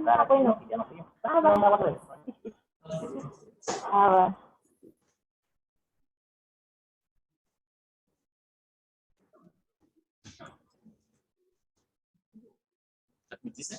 Ah, bueno. Ah, va. Ah, va. ¿Admitiste?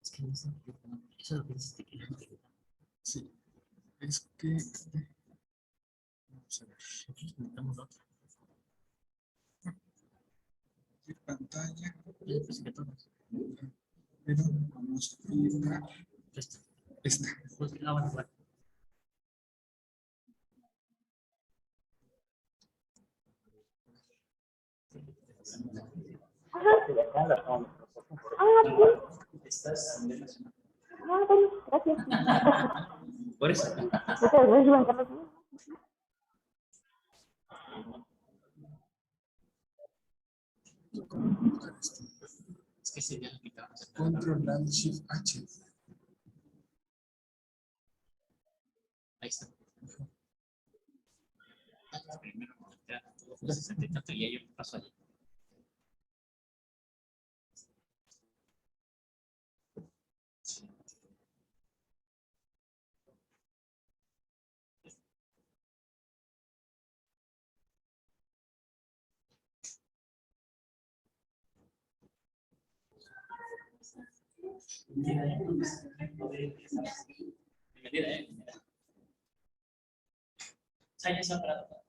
Es que no sé, eso lo pensaste que era anterior. Sí, es que... Vamos a ver. Necesitamos otra. ¿Qué pantalla? Yo pensé que todas. Pero vamos a ir a Esta. esta. Pues, ah, bueno, bueno. Ah, sí. Estás a nivel nacional. Ah, bueno, gracias. Por eso. Muchas gracias, Juan Carlos. Es que sería lo que te vamos a hacer. Control Alt Shift H. Ahí está. Primero, ya, todo fue 60 y tanto, y ahí yo paso allí. Bienvenida, ya se ha parado.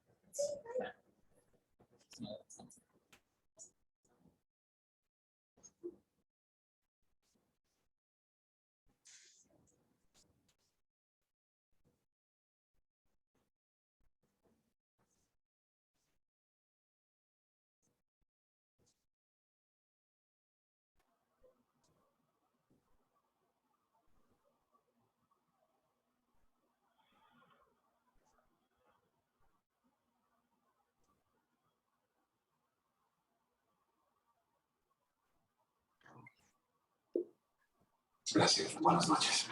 Gracias, buenas noches.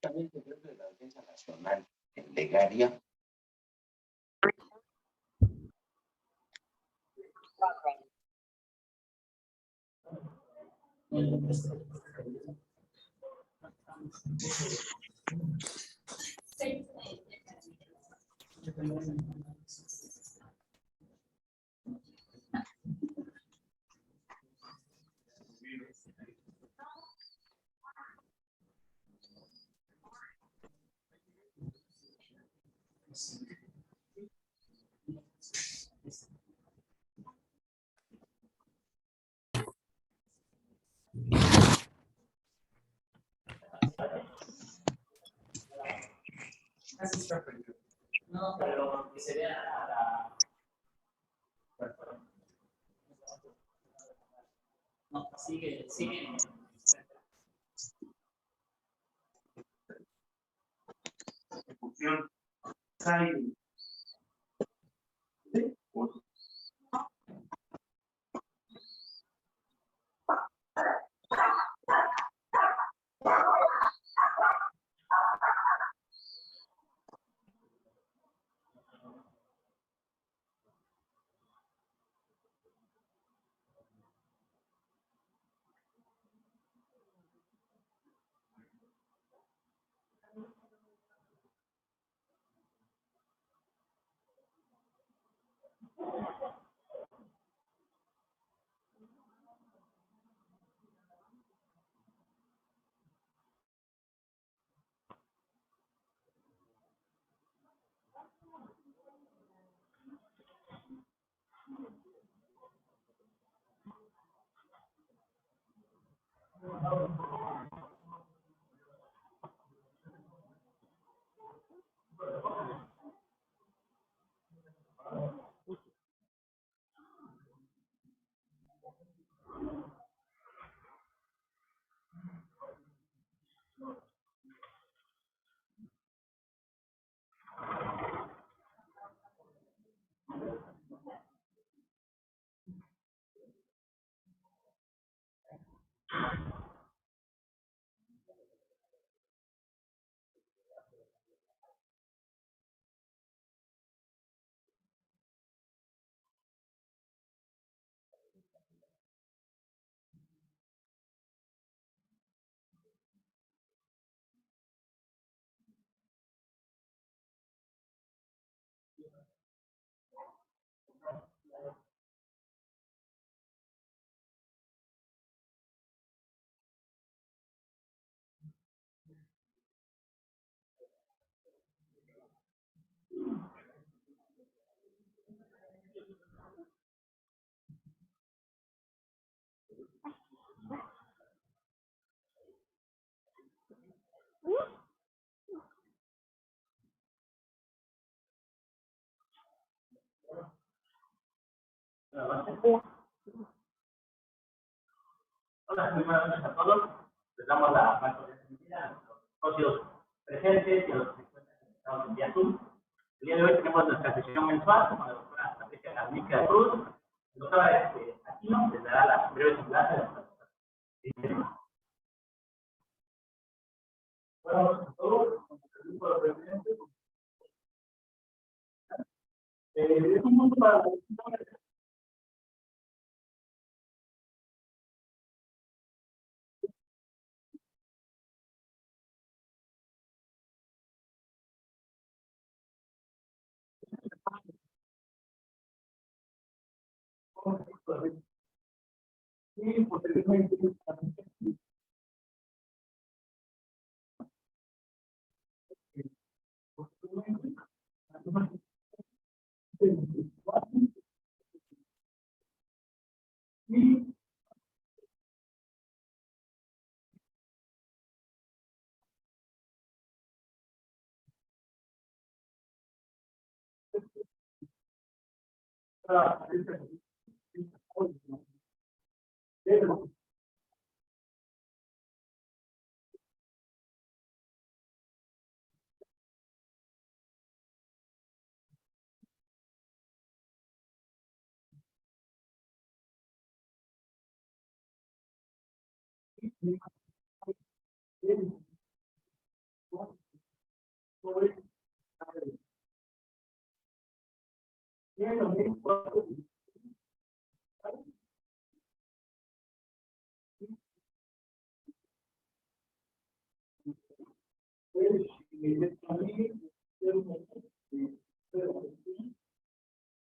También de la Defensa Nacional en Legaria. No, pero que se vea la... No, sigue. Ejecución. Hola, muy buenas noches a todos. Les damos la más cordial bienvenida a nuestros socios presentes y a los que se encuentran conectados en vía Zoom. El día de hoy tenemos nuestra sesión mensual con la doctora Patricia Garnica Cruz. La doctora Aquino les dará la breve semblanza de nuestra doctora. Buenas noches a todos. El grupo de presidentes. Es un punto para la discusión. Y posteriormente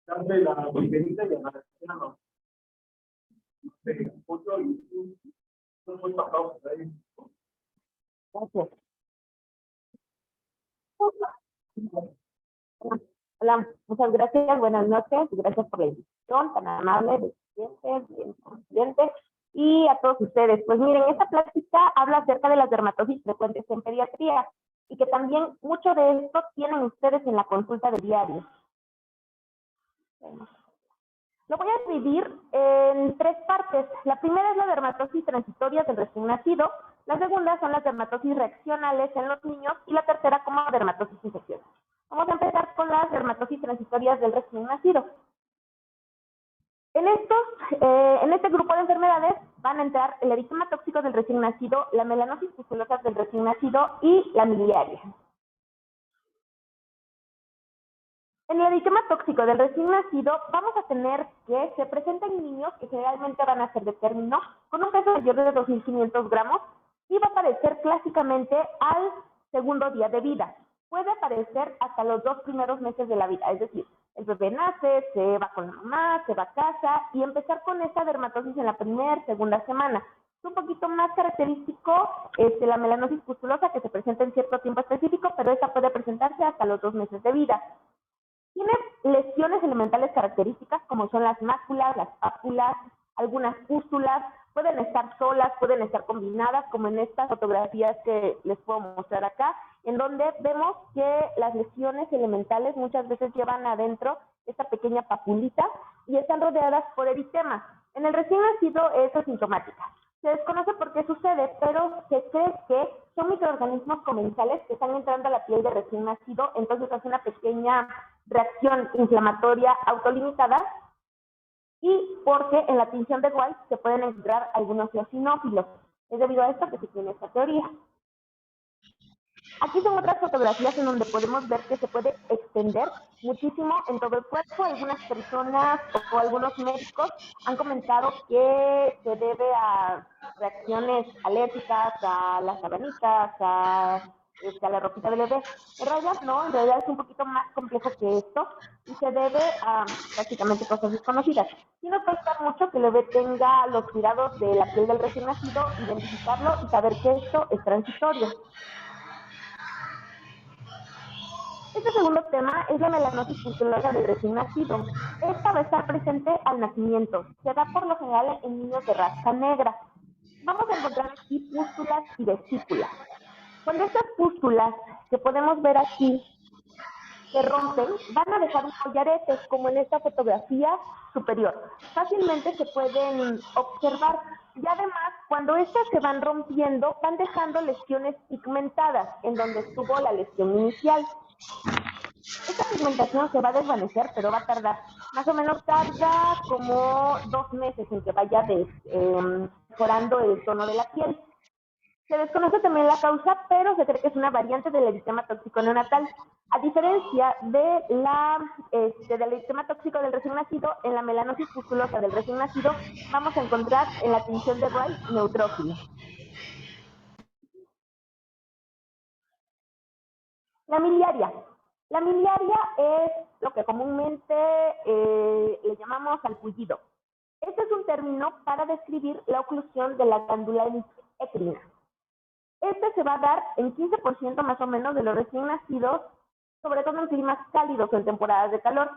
darle la bienvenida y agradecer a los apoyo y muy aplausos ahí. Gracias. Hola, muchas gracias, buenas noches, gracias por la invitación tan amable de estudiantes y a todos ustedes. Pues miren, esta plática habla acerca de las dermatosis frecuentes en pediatría y que también mucho de esto tienen ustedes en la consulta de diario. Lo voy a dividir en tres partes. La primera es la dermatosis transitoria del recién nacido, la segunda son las dermatosis reaccionales en los niños y la tercera como dermatosis infecciosa. Vamos a empezar con las dermatosis transitorias del recién nacido. En este grupo de enfermedades van a entrar el eritema tóxico del recién nacido, la melanosis pustulosa del recién nacido y la miliaria. En el eritema tóxico del recién nacido vamos a tener que se presentan niños que generalmente van a ser de término con un peso mayor de 2.500 gramos y va a aparecer clásicamente al segundo día de vida. Puede aparecer hasta los 2 primeros meses de la vida, es decir, el bebé nace, se va con la mamá, se va a casa y empezar con esta dermatosis en la primera, segunda semana. Es un poquito más característico la melanosis pustulosa que se presenta en cierto tiempo específico, pero esta puede presentarse hasta los 2 meses de vida. Tiene lesiones elementales características como son las máculas, las pápulas, algunas pústulas, pueden estar solas, pueden estar combinadas, como en estas fotografías que les puedo mostrar acá, en donde vemos que las lesiones elementales muchas veces llevan adentro esta pequeña papulita y están rodeadas por eritema. En el recién nacido es asintomática. Se desconoce por qué sucede, pero se cree que son microorganismos comensales que están entrando a la piel del recién nacido, entonces hace una pequeña reacción inflamatoria autolimitada y porque en la tinción de White se pueden encontrar algunos eosinófilos. Es debido a esto que se tiene esta teoría. Aquí son otras fotografías en donde podemos ver que se puede extender muchísimo en todo el cuerpo. Algunas personas o algunos médicos han comentado que se debe a reacciones alérgicas, a las sabanitas, a la ropita del bebé. En realidad no, en realidad es un poquito más complejo que esto y se debe a prácticamente cosas desconocidas. Sí nos puede ayudar mucho que el bebé tenga los cuidados de la piel del recién nacido, identificarlo y saber que esto es transitorio. Este segundo tema es la melanosis pustulosa del recién nacido. Esta va a estar presente al nacimiento. Se da por lo general en niños de raza negra. Vamos a encontrar aquí pústulas y vesículas. Cuando estas pústulas que podemos ver aquí se rompen, van a dejar un collarete, como en esta fotografía superior. Fácilmente se pueden observar. Y además, cuando estas se van rompiendo, van dejando lesiones pigmentadas en donde estuvo la lesión inicial. Esta pigmentación se va a desvanecer, pero va a tardar. Más o menos tarda como 2 meses en que vaya mejorando el tono de la piel. Se desconoce también la causa, pero se cree que es una variante del eritema tóxico neonatal. A diferencia del eritema tóxico del recién nacido, en la melanosis pustulosa del recién nacido vamos a encontrar en la tinción de Wright neutrófilo. La miliaria. La miliaria es lo que comúnmente le llamamos salpullido. Este es un término para describir la oclusión de la glándula écrina. Este se va a dar en 15% más o menos de los recién nacidos, sobre todo en climas cálidos o en temporadas de calor.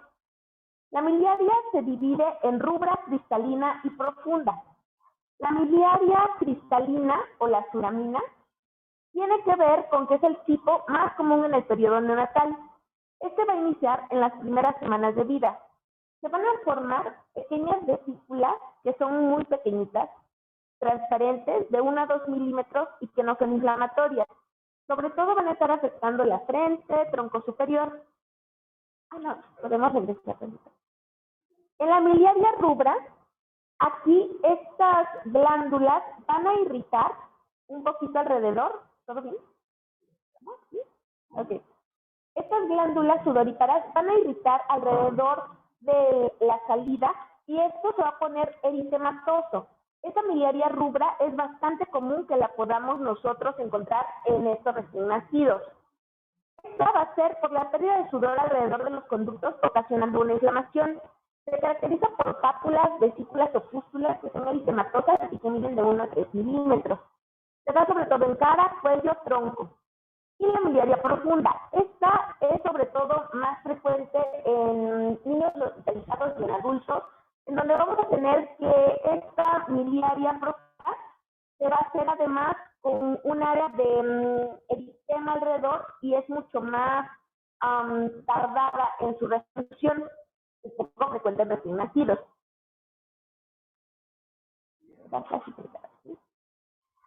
La miliaria se divide en rubra, cristalina y profunda. La miliaria cristalina o la suramina tiene que ver con que es el tipo más común en el periodo neonatal. Este va a iniciar en las primeras semanas de vida. Se van a formar pequeñas vesículas que son muy pequeñitas, transparentes, de 1 a 2 milímetros y que no son inflamatorias. Sobre todo van a estar afectando la frente, tronco superior. Podemos regresar. En la miliaria rubra, aquí estas glándulas van a irritar un poquito alrededor. ¿Todo bien? ¿Sí? Ok. Estas glándulas sudoríparas van a irritar alrededor de la salida y esto se va a poner eritematoso. Esta miliaria rubra es bastante común que la podamos nosotros encontrar en estos recién nacidos. Esta va a ser por la pérdida de sudor alrededor de los conductos, ocasionando una inflamación. Se caracteriza por pápulas, vesículas o pústulas que son eritematosas y que miden de 1 a 3 milímetros. Se da sobre todo en cara, cuello, tronco. Y la miliaria profunda. Esta es sobre todo más frecuente en niños hospitalizados y en adultos, en donde vamos a tener que esta miliaria profunda se va a hacer además con un área de eritema alrededor y es mucho más tardada en su resolución, es poco frecuente en recién nacidos.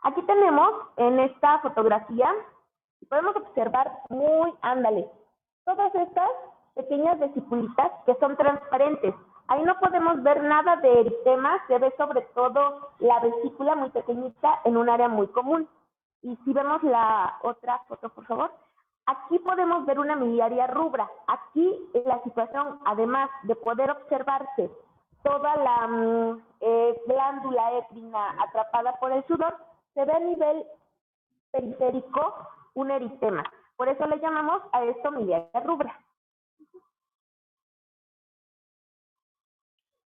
Aquí tenemos en esta fotografía, podemos observar todas estas pequeñas vesiculitas que son transparentes. Ahí no podemos ver nada de eritema, se ve sobre todo la vesícula muy pequeñita en un área muy común. Y si vemos la otra foto, por favor, aquí podemos ver una miliaria rubra. Aquí la situación, además de poder observarse toda la glándula écrina atrapada por el sudor, se ve a nivel periférico un eritema. Por eso le llamamos a esto miliaria rubra.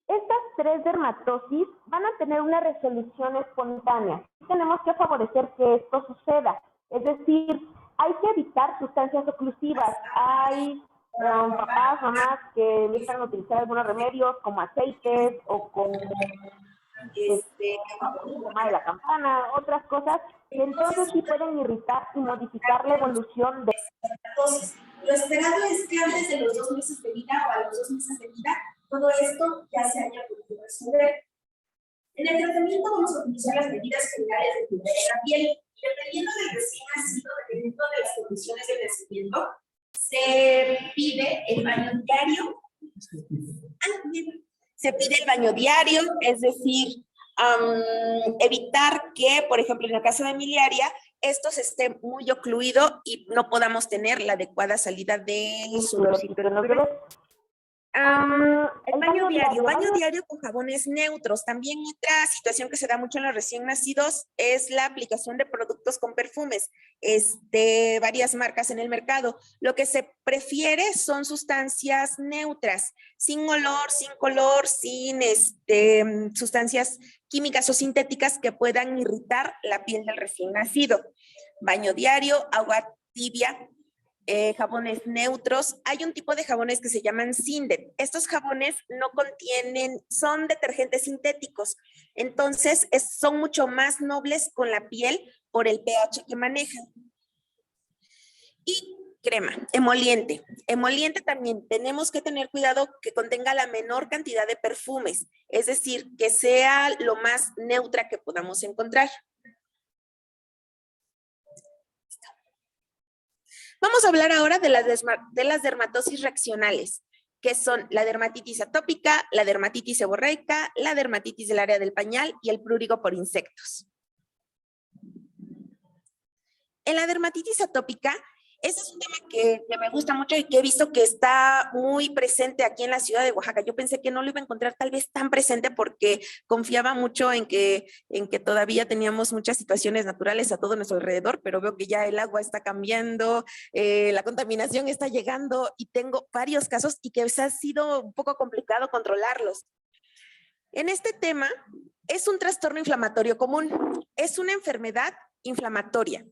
Estas 3 dermatosis van a tener una resolución espontánea. Tenemos que favorecer que esto suceda. Es decir, hay que evitar sustancias oclusivas. Hay papás, mamás que necesitan utilizar algunos remedios como aceites o como de la campana, otras cosas, y entonces sí pueden irritar y modificar la evolución de dermatosis. Lo esperado es que antes de los 2 meses de vida o a los 2 meses de vida, todo esto ya se haya podido resolver. En el tratamiento vamos a utilizar las medidas generales de cuidado de la piel y dependiendo del recién nacido, dependiendo de las condiciones del nacimiento, se pide el baño diario. Se pide el baño diario, es decir, evitar que, por ejemplo, en el caso de miliaria, esto se esté muy ocluido y no podamos tener la adecuada salida del sudor. El baño diario con jabones neutros. También otra situación que se da mucho en los recién nacidos es la aplicación de productos con perfumes, varias marcas en el mercado. Lo que se prefiere son sustancias neutras, sin olor, sin color, sin sustancias químicas o sintéticas que puedan irritar la piel del recién nacido. Baño diario, agua tibia, jabones neutros. Hay un tipo de jabones que se llaman Sindet. Estos jabones no contienen, son detergentes sintéticos, entonces son mucho más nobles con la piel por el pH que manejan. Y Crema, emoliente. Emoliente también tenemos que tener cuidado que contenga la menor cantidad de perfumes, es decir, que sea lo más neutra que podamos encontrar. Vamos a hablar ahora de las dermatosis reaccionales, que son la dermatitis atópica, la dermatitis seborreica, la dermatitis del área del pañal y el prurigo por insectos. En la dermatitis atópica, ese es un tema que me gusta mucho y que he visto que está muy presente aquí en la ciudad de Oaxaca. Yo pensé que no lo iba a encontrar tal vez tan presente porque confiaba mucho en que todavía teníamos muchas situaciones naturales a todo nuestro alrededor, pero veo que ya el agua está cambiando, la contaminación está llegando y tengo varios casos y que ha sido un poco complicado controlarlos. En este tema, es un trastorno inflamatorio común, es una enfermedad inflamatoria.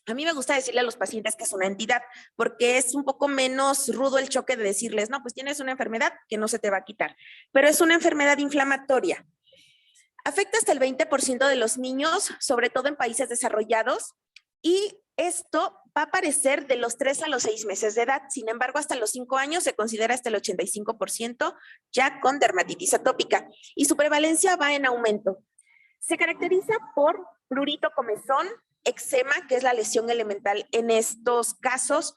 A mí me gusta decirle a los pacientes que es una entidad, porque es un poco menos rudo el choque de decirles, no, pues tienes una enfermedad que no se te va a quitar, pero es una enfermedad inflamatoria. Afecta hasta el 20% de los niños, sobre todo en países desarrollados, y esto va a aparecer de los 3 a los 6 meses de edad. Sin embargo, hasta los 5 años se considera hasta el 85% ya con dermatitis atópica, y su prevalencia va en aumento. Se caracteriza por prurito comezón, eczema, que es la lesión elemental en estos casos,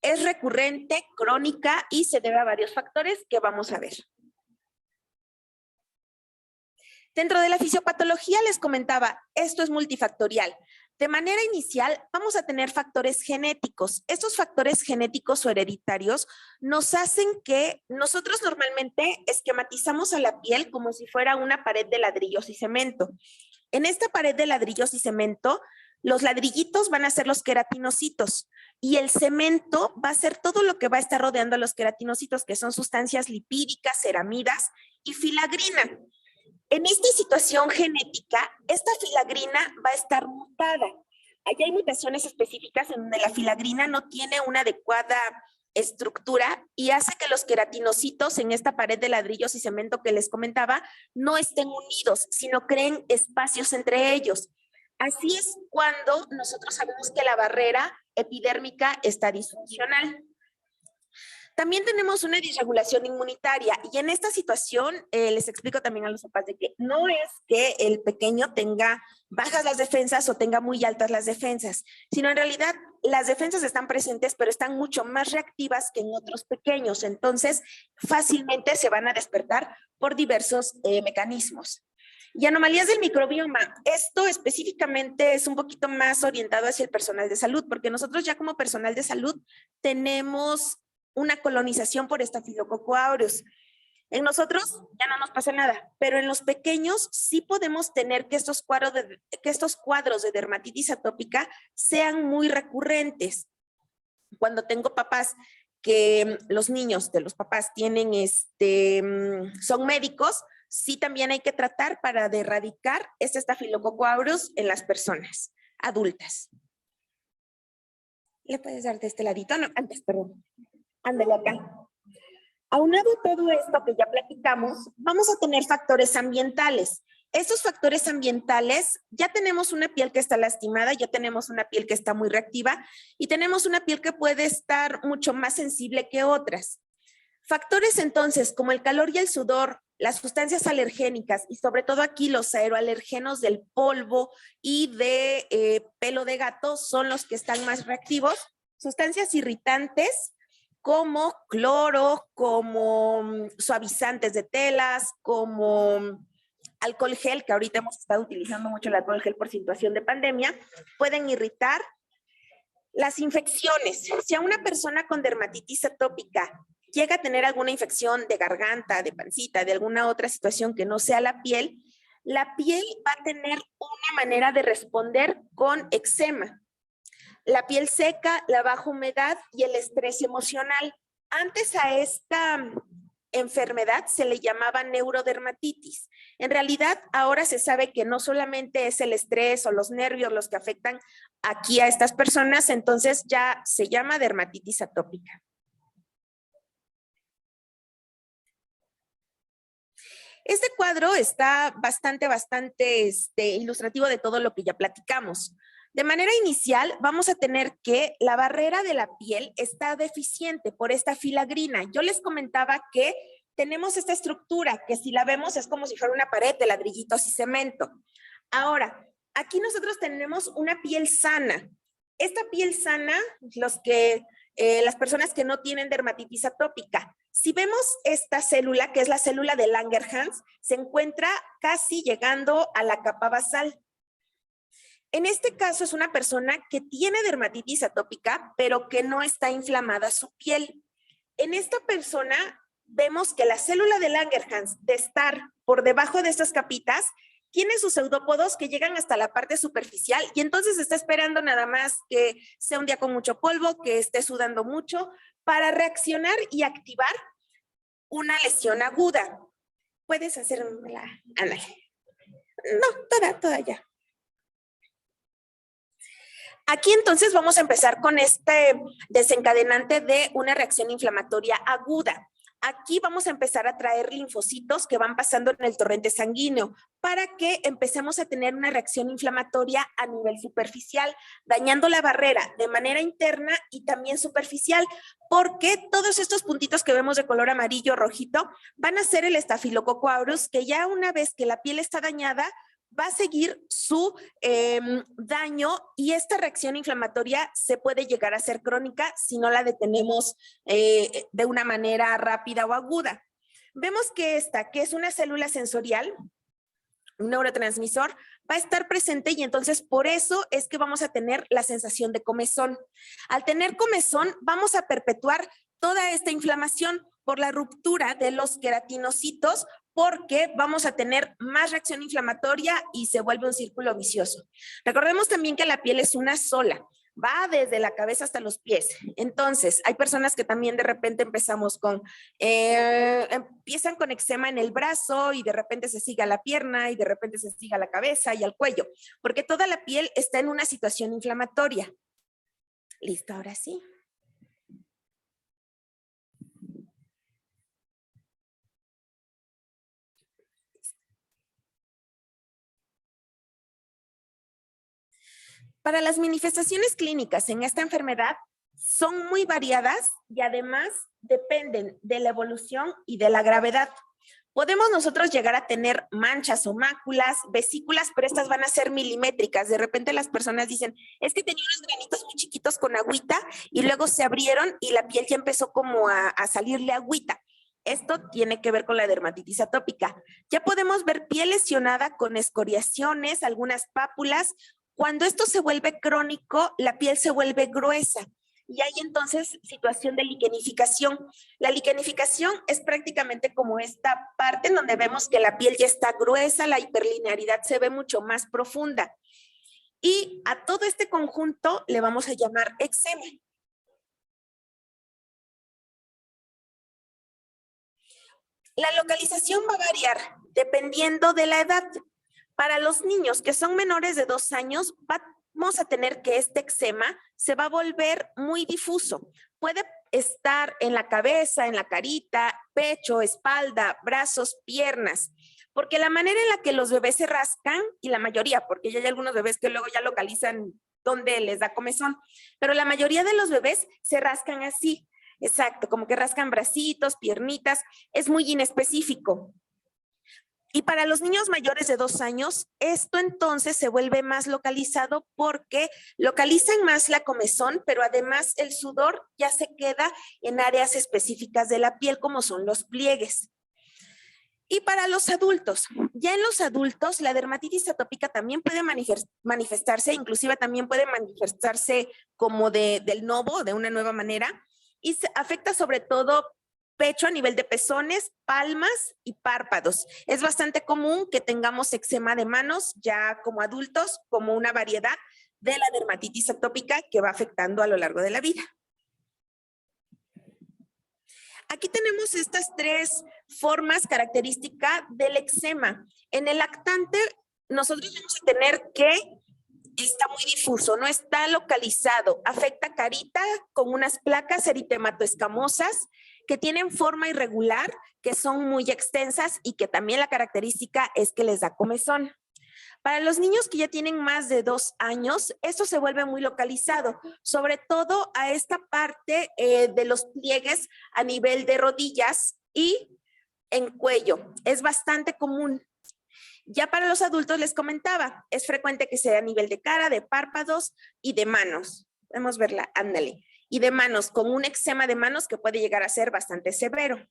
es recurrente, crónica y se debe a varios factores que vamos a ver. Dentro de la fisiopatología les comentaba, esto es multifactorial. De manera inicial, vamos a tener factores genéticos. Estos factores genéticos o hereditarios nos hacen que nosotros normalmente esquematizamos a la piel como si fuera una pared de ladrillos y cemento. En esta pared de ladrillos y cemento, los ladrillitos van a ser los queratinocitos y el cemento va a ser todo lo que va a estar rodeando a los queratinocitos, que son sustancias lipídicas, ceramidas y filagrina. En esta situación genética, esta filagrina va a estar mutada. Allí hay mutaciones específicas en donde la filagrina no tiene una adecuada estructura y hace que los queratinocitos en esta pared de ladrillos y cemento que les comentaba no estén unidos, sino creen espacios entre ellos. Así es cuando nosotros sabemos que la barrera epidérmica está disfuncional. También tenemos una disregulación inmunitaria y en esta situación les explico también a los papás de que no es que el pequeño tenga bajas las defensas o tenga muy altas las defensas, sino en realidad las defensas están presentes pero están mucho más reactivas que en otros pequeños, entonces fácilmente se van a despertar por diversos mecanismos. Y anomalías del microbioma, esto específicamente es un poquito más orientado hacia el personal de salud, porque nosotros ya como personal de salud tenemos una colonización por Staphylococcus aureus. En nosotros ya no nos pasa nada, pero en los pequeños sí podemos tener que estos cuadros de dermatitis atópica sean muy recurrentes. Cuando tengo papás que los niños de los papás tienen son médicos, sí también hay que tratar para erradicar este Staphylococcus aureus en las personas adultas. ¿Le puedes dar de este ladito? No, antes, perdón. Ándale acá. Aunado a todo esto que ya platicamos, vamos a tener factores ambientales. Estos factores ambientales, ya tenemos una piel que está lastimada, ya tenemos una piel que está muy reactiva y tenemos una piel que puede estar mucho más sensible que otras. Factores entonces como el calor y el sudor, las sustancias alergénicas y sobre todo aquí los aeroalergenos del polvo y de pelo de gato son los que están más reactivos. Sustancias irritantes como cloro, como suavizantes de telas, como alcohol gel, que ahorita hemos estado utilizando mucho el alcohol gel por situación de pandemia, pueden irritar. Las infecciones, si a una persona con dermatitis atópica llega a tener alguna infección de garganta, de pancita, de alguna otra situación que no sea la piel va a tener una manera de responder con eczema. La piel seca, la baja humedad y el estrés emocional. Antes a esta enfermedad se le llamaba neurodermatitis. En realidad, ahora se sabe que no solamente es el estrés o los nervios los que afectan aquí a estas personas, entonces ya se llama dermatitis atópica. Este cuadro está bastante ilustrativo de todo lo que ya platicamos. De manera inicial, vamos a tener que la barrera de la piel está deficiente por esta filagrina. Yo les comentaba que tenemos esta estructura que si la vemos es como si fuera una pared de ladrillitos y cemento. Ahora, aquí nosotros tenemos una piel sana. Esta piel sana, las personas que no tienen dermatitis atópica, si vemos esta célula, que es la célula de Langerhans, se encuentra casi llegando a la capa basal. En este caso es una persona que tiene dermatitis atópica, pero que no está inflamada su piel. En esta persona vemos que la célula de Langerhans, de estar por debajo de estas capitas, tiene sus pseudópodos que llegan hasta la parte superficial y entonces está esperando nada más que sea un día con mucho polvo, que esté sudando mucho, para reaccionar y activar una lesión aguda. ¿Puedes hacérmela? Ándale. No, toda ya. Aquí entonces vamos a empezar con este desencadenante de una reacción inflamatoria aguda. Aquí vamos a empezar a traer linfocitos que van pasando en el torrente sanguíneo para que empecemos a tener una reacción inflamatoria a nivel superficial, dañando la barrera de manera interna y también superficial, porque todos estos puntitos que vemos de color amarillo rojito van a ser el Staphylococcus aureus, que ya una vez que la piel está dañada, va a seguir su daño y esta reacción inflamatoria se puede llegar a ser crónica si no la detenemos de una manera rápida o aguda. Vemos que esta, que es una célula sensorial, un neurotransmisor, va a estar presente y entonces por eso es que vamos a tener la sensación de comezón. Al tener comezón vamos a perpetuar toda esta inflamación por la ruptura de los queratinocitos, porque vamos a tener más reacción inflamatoria y se vuelve un círculo vicioso. Recordemos también que la piel es una sola, va desde la cabeza hasta los pies. Entonces, hay personas que también de repente empiezan con eczema en el brazo y de repente se sigue a la pierna y de repente se sigue a la cabeza y al cuello, porque toda la piel está en una situación inflamatoria. Listo, ahora sí. Para las manifestaciones clínicas en esta enfermedad son muy variadas y además dependen de la evolución y de la gravedad. Podemos nosotros llegar a tener manchas o máculas, vesículas, pero estas van a ser milimétricas. De repente las personas dicen, es que tenía unos granitos muy chiquitos con agüita y luego se abrieron y la piel ya empezó como a salirle agüita. Esto tiene que ver con la dermatitis atópica. Ya podemos ver piel lesionada con escoriaciones, algunas pápulas. Cuando esto se vuelve crónico, la piel se vuelve gruesa y hay entonces situación de liquenificación. La liquenificación es prácticamente como esta parte en donde vemos que la piel ya está gruesa, la hiperlinearidad se ve mucho más profunda. Y a todo este conjunto le vamos a llamar eczema. La localización va a variar dependiendo de la edad. Para los niños que son menores de 2 años, vamos a tener que este eczema se va a volver muy difuso. Puede estar en la cabeza, en la carita, pecho, espalda, brazos, piernas. Porque la manera en la que los bebés se rascan, y la mayoría, porque ya hay algunos bebés que luego ya localizan dónde les da comezón, pero la mayoría de los bebés se rascan así. Exacto, como que rascan bracitos, piernitas, es muy inespecífico. Y para los niños mayores de 2 años, esto entonces se vuelve más localizado porque localizan más la comezón, pero además el sudor ya se queda en áreas específicas de la piel, como son los pliegues. Y para los adultos, ya en los adultos la dermatitis atópica también puede manifestarse, inclusive también puede manifestarse como del novo, de una nueva manera, y se afecta sobre todo pecho a nivel de pezones, palmas y párpados. Es bastante común que tengamos eczema de manos ya como adultos, como una variedad de la dermatitis atópica que va afectando a lo largo de la vida. Aquí tenemos estas 3 formas características del eczema. En el lactante, nosotros vamos a tener que está muy difuso, no está localizado. Afecta carita con unas placas eritematoescamosas que tienen forma irregular, que son muy extensas y que también la característica es que les da comezón. Para los niños que ya tienen más de 2 años, esto se vuelve muy localizado, sobre todo a esta parte de los pliegues a nivel de rodillas y en cuello. Es bastante común. Ya para los adultos les comentaba, es frecuente que sea a nivel de cara, de párpados y de manos. Podemos verla, ándale. Y de manos, con un eczema de manos que puede llegar a ser bastante severo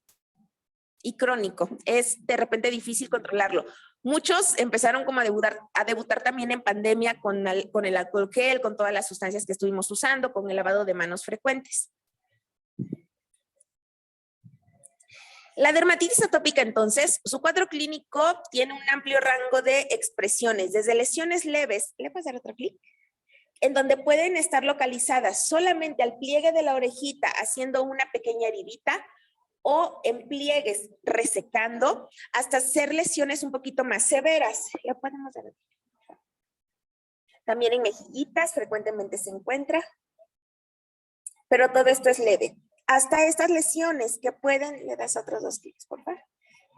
y crónico. Es de repente difícil controlarlo. Muchos empezaron como a debutar también en pandemia con el alcohol gel, con todas las sustancias que estuvimos usando, con el lavado de manos frecuentes. La dermatitis atópica, entonces, su cuadro clínico tiene un amplio rango de expresiones, desde lesiones leves, ¿le puedes dar otro clic? En donde pueden estar localizadas solamente al pliegue de la orejita, haciendo una pequeña heridita, o en pliegues resecando, hasta ser lesiones un poquito más severas. ¿Le podemos dar? También en mejillitas frecuentemente se encuentra, pero todo esto es leve. Hasta estas lesiones que pueden, le das otros 2 clics, por favor,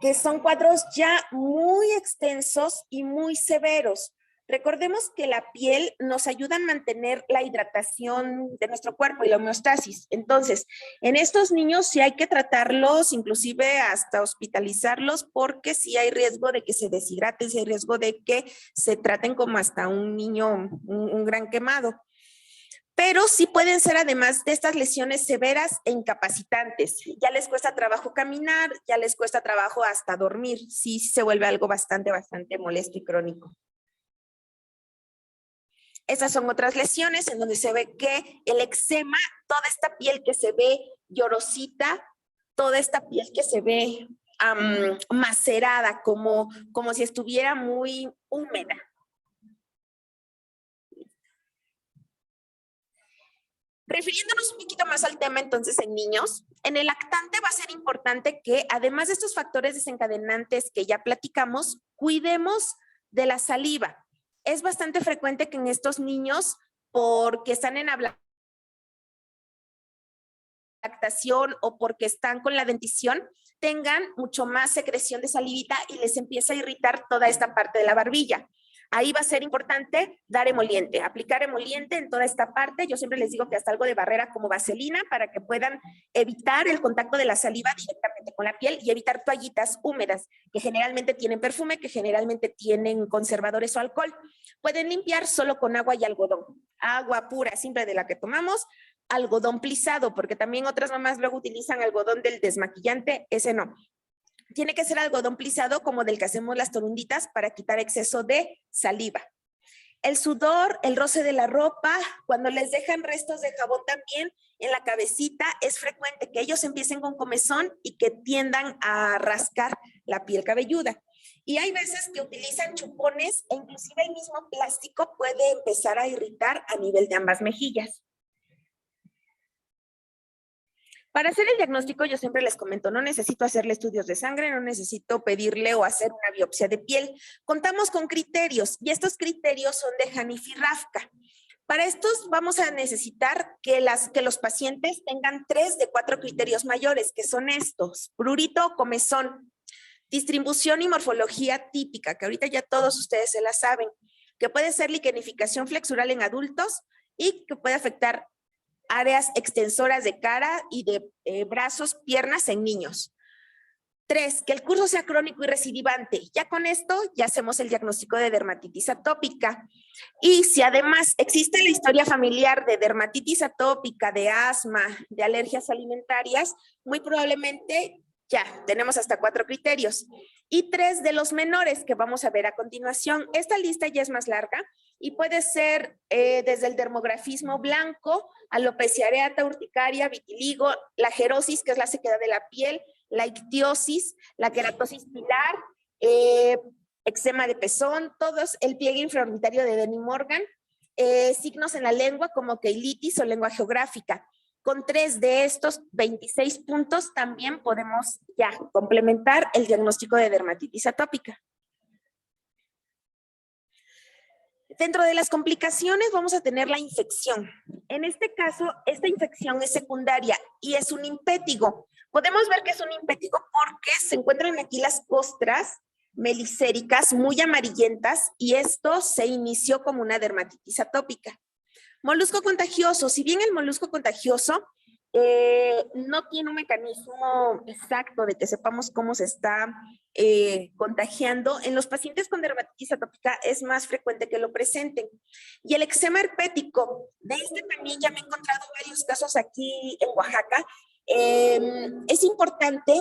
que son cuadros ya muy extensos y muy severos. Recordemos que la piel nos ayuda a mantener la hidratación de nuestro cuerpo y la homeostasis. Entonces, en estos niños sí hay que tratarlos, inclusive hasta hospitalizarlos, porque sí hay riesgo de que se deshidraten, sí hay riesgo de que se traten como hasta un niño, un gran quemado. Pero sí pueden ser, además de estas lesiones severas e incapacitantes. Ya les cuesta trabajo caminar, ya les cuesta trabajo hasta dormir. Sí se vuelve algo bastante molesto y crónico. Esas son otras lesiones en donde se ve que el eczema, toda esta piel que se ve llorosita, toda esta piel que se ve macerada, como si estuviera muy húmeda. Refiriéndonos un poquito más al tema entonces en niños, en el lactante va a ser importante que además de estos factores desencadenantes que ya platicamos, cuidemos de la saliva. Es bastante frecuente que en estos niños, porque están en lactación o porque están con la dentición, tengan mucho más secreción de salivita y les empieza a irritar toda esta parte de la barbilla. Ahí va a ser importante dar emoliente, aplicar emoliente en toda esta parte. Yo siempre les digo que hasta algo de barrera como vaselina para que puedan evitar el contacto de la saliva directamente con la piel y evitar toallitas húmedas que generalmente tienen perfume, que generalmente tienen conservadores o alcohol. Pueden limpiar solo con agua y algodón. Agua pura, simple de la que tomamos, algodón plisado, porque también otras mamás luego utilizan algodón del desmaquillante, ese no. Tiene que ser algodón plisado como del que hacemos las torunditas para quitar exceso de saliva. El sudor, el roce de la ropa, cuando les dejan restos de jabón también en la cabecita, es frecuente que ellos empiecen con comezón y que tiendan a rascar la piel cabelluda. Y hay veces que utilizan chupones e inclusive el mismo plástico puede empezar a irritar a nivel de ambas mejillas. Para hacer el diagnóstico, yo siempre les comento, no necesito hacerle estudios de sangre, no necesito pedirle o hacer una biopsia de piel. Contamos con criterios y estos criterios son de Hanif y Rafka. Para estos vamos a necesitar que los pacientes tengan 3 de 4 criterios mayores, que son estos: prurito o comezón, distribución y morfología típica, que ahorita ya todos ustedes se la saben, que puede ser liquenificación flexural en adultos y que puede afectar áreas extensoras de cara y de brazos, piernas en niños. 3, que el curso sea crónico y recidivante. Ya con esto ya hacemos el diagnóstico de dermatitis atópica. Y si además existe la historia familiar de dermatitis atópica, de asma, de alergias alimentarias, muy probablemente ya tenemos hasta 4 criterios. Y 3 de los menores que vamos a ver a continuación. Esta lista ya es más larga y puede ser desde el dermografismo blanco, alopecia areata, urticaria, vitiligo, la gerosis, que es la sequedad de la piel, la ictiosis, la queratosis pilar, eczema de pezón, todos, el pliegue infraorbitario de Denny Morgan, signos en la lengua como queilitis o lengua geográfica. Con 3 de estos 26 puntos también podemos ya complementar el diagnóstico de dermatitis atópica. Dentro de las complicaciones vamos a tener la infección. En este caso, esta infección es secundaria y es un impétigo. Podemos ver que es un impétigo porque se encuentran aquí las costras melicéricas muy amarillentas y esto se inició como una dermatitis atópica. Molusco contagioso. Si bien el molusco contagioso no tiene un mecanismo exacto de que sepamos cómo se está contagiando, en los pacientes con dermatitis atópica es más frecuente que lo presenten. Y el eczema herpético, de este también ya me he encontrado varios casos aquí en Oaxaca. Es importante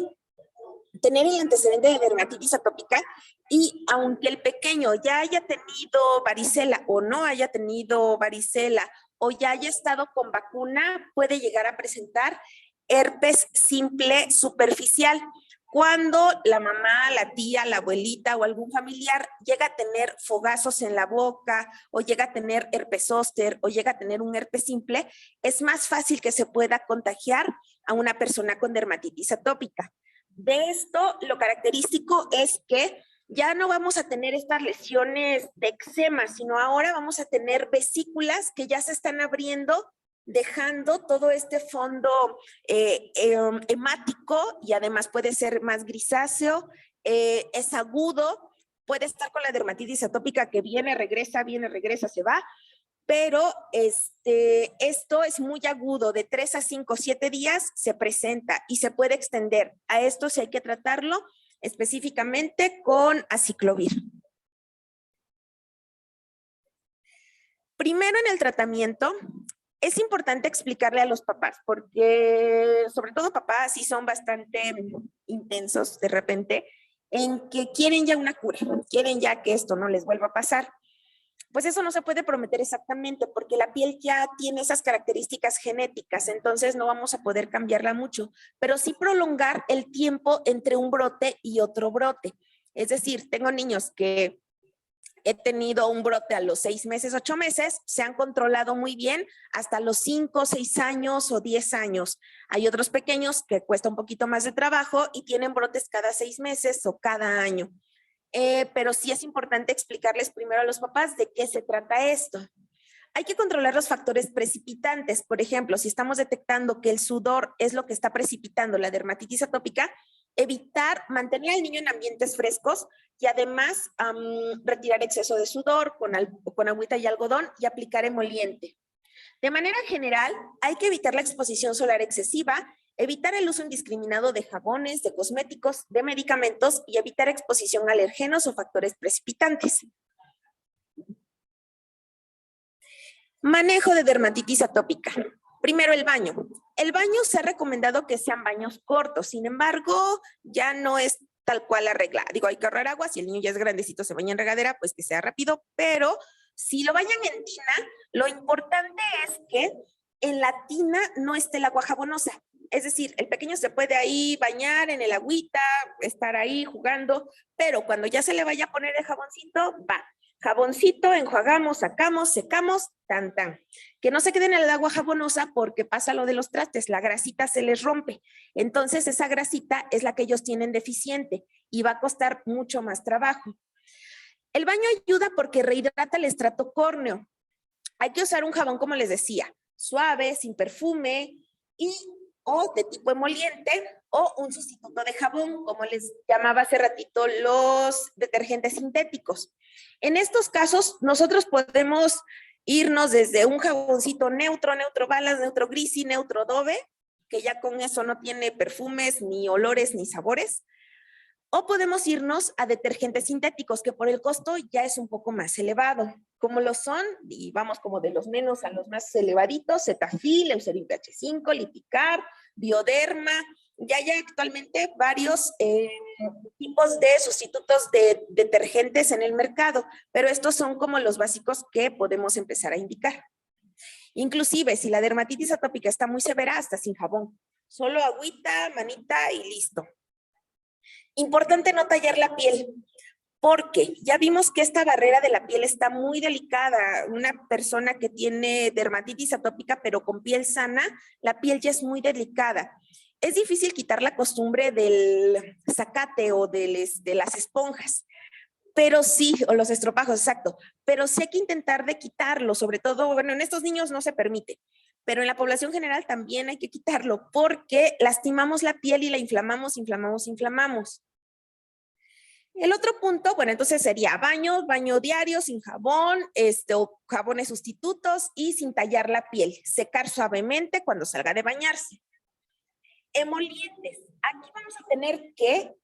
tener el antecedente de dermatitis atópica y aunque el pequeño ya haya tenido varicela o no haya tenido varicela o ya haya estado con vacuna, puede llegar a presentar herpes simple superficial. Cuando la mamá, la tía, la abuelita o algún familiar llega a tener fogazos en la boca o llega a tener herpes zóster o llega a tener un herpes simple, es más fácil que se pueda contagiar a una persona con dermatitis atópica. De esto, lo característico es que ya no vamos a tener estas lesiones de eczema, sino ahora vamos a tener vesículas que ya se están abriendo, dejando todo este fondo hemático y además puede ser más grisáceo, es agudo, puede estar con la dermatitis atópica que viene, regresa, se va, pero esto es muy agudo, de 3 a 5, 7 días se presenta y se puede extender. A esto sí hay que tratarlo específicamente con aciclovir. Primero en el tratamiento, es importante explicarle a los papás, porque sobre todo papás sí son bastante intensos de repente, en que quieren ya una cura, quieren ya que esto no les vuelva a pasar. Pues eso no se puede prometer exactamente porque la piel ya tiene esas características genéticas, entonces no vamos a poder cambiarla mucho, pero sí prolongar el tiempo entre un brote y otro brote. Es decir, tengo niños que he tenido un brote a los 6 meses, 8 meses, se han controlado muy bien hasta los 5, 6 años o 10 años. Hay otros pequeños que cuesta un poquito más de trabajo y tienen brotes cada 6 meses o cada año. Pero sí es importante explicarles primero a los papás de qué se trata esto. Hay que controlar los factores precipitantes. Por ejemplo, si estamos detectando que el sudor es lo que está precipitando la dermatitis atópica, mantener al niño en ambientes frescos y además retirar exceso de sudor con agüita y algodón y aplicar emoliente. De manera general, hay que evitar la exposición solar excesiva, evitar el uso indiscriminado de jabones, de cosméticos, de medicamentos y evitar exposición a alergenos o factores precipitantes. Manejo de dermatitis atópica. Primero, el baño. El baño se ha recomendado que sean baños cortos, sin embargo, ya no es tal cual la regla. Digo, hay que ahorrar agua, si el niño ya es grandecito, se baña en regadera, pues que sea rápido, pero si lo bañan en tina, lo importante es que en la tina no esté el agua jabonosa. Es decir, el pequeño se puede ahí bañar en el agüita, estar ahí jugando, pero cuando ya se le vaya a poner el jaboncito, va. Jaboncito, enjuagamos, sacamos, secamos, tan, tan. Que no se queden en el agua jabonosa porque pasa lo de los trastes, la grasita se les rompe. Entonces esa grasita es la que ellos tienen deficiente y va a costar mucho más trabajo. El baño ayuda porque rehidrata el estrato córneo. Hay que usar un jabón, como les decía, suave, sin perfume o de tipo emoliente o un sustituto de jabón, como les llamaba hace ratito los detergentes sintéticos. En estos casos, nosotros podemos irnos desde un jaboncito neutro, neutro balas, neutro grisi, neutro dove, que ya con eso no tiene perfumes, ni olores, ni sabores, o podemos irnos a detergentes sintéticos, que por el costo ya es un poco más elevado, como lo son, y vamos como de los menos a los más elevaditos, Cetaphil, Eucerin PH5, Liticar, Bioderma, ya hay actualmente varios tipos de sustitutos de detergentes en el mercado, pero estos son como los básicos que podemos empezar a indicar. Inclusive, si la dermatitis atópica está muy severa, hasta sin jabón, solo agüita, manita y listo. Importante no tallar la piel, porque ya vimos que esta barrera de la piel está muy delicada. Una persona que tiene dermatitis atópica pero con piel sana, la piel ya es muy delicada. Es difícil quitar la costumbre del zacate o de las esponjas, pero sí, o los estropajos, exacto, pero sí hay que intentar de quitarlo, sobre todo, bueno, en estos niños no se permite, pero en la población general también hay que quitarlo porque lastimamos la piel y la inflamamos. El otro punto, bueno, entonces sería baño diario sin jabón, o jabones sustitutos y sin tallar la piel. Secar suavemente cuando salga de bañarse. Emolientes. Aquí vamos a tener que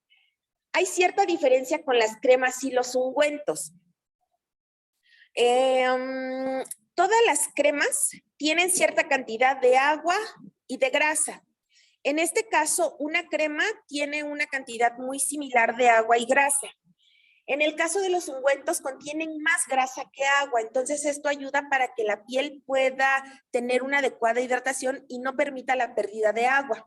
hay cierta diferencia con las cremas y los ungüentos. Todas las cremas tienen cierta cantidad de agua y de grasa. En este caso, una crema tiene una cantidad muy similar de agua y grasa. En el caso de los ungüentos contienen más grasa que agua, entonces esto ayuda para que la piel pueda tener una adecuada hidratación y no permita la pérdida de agua.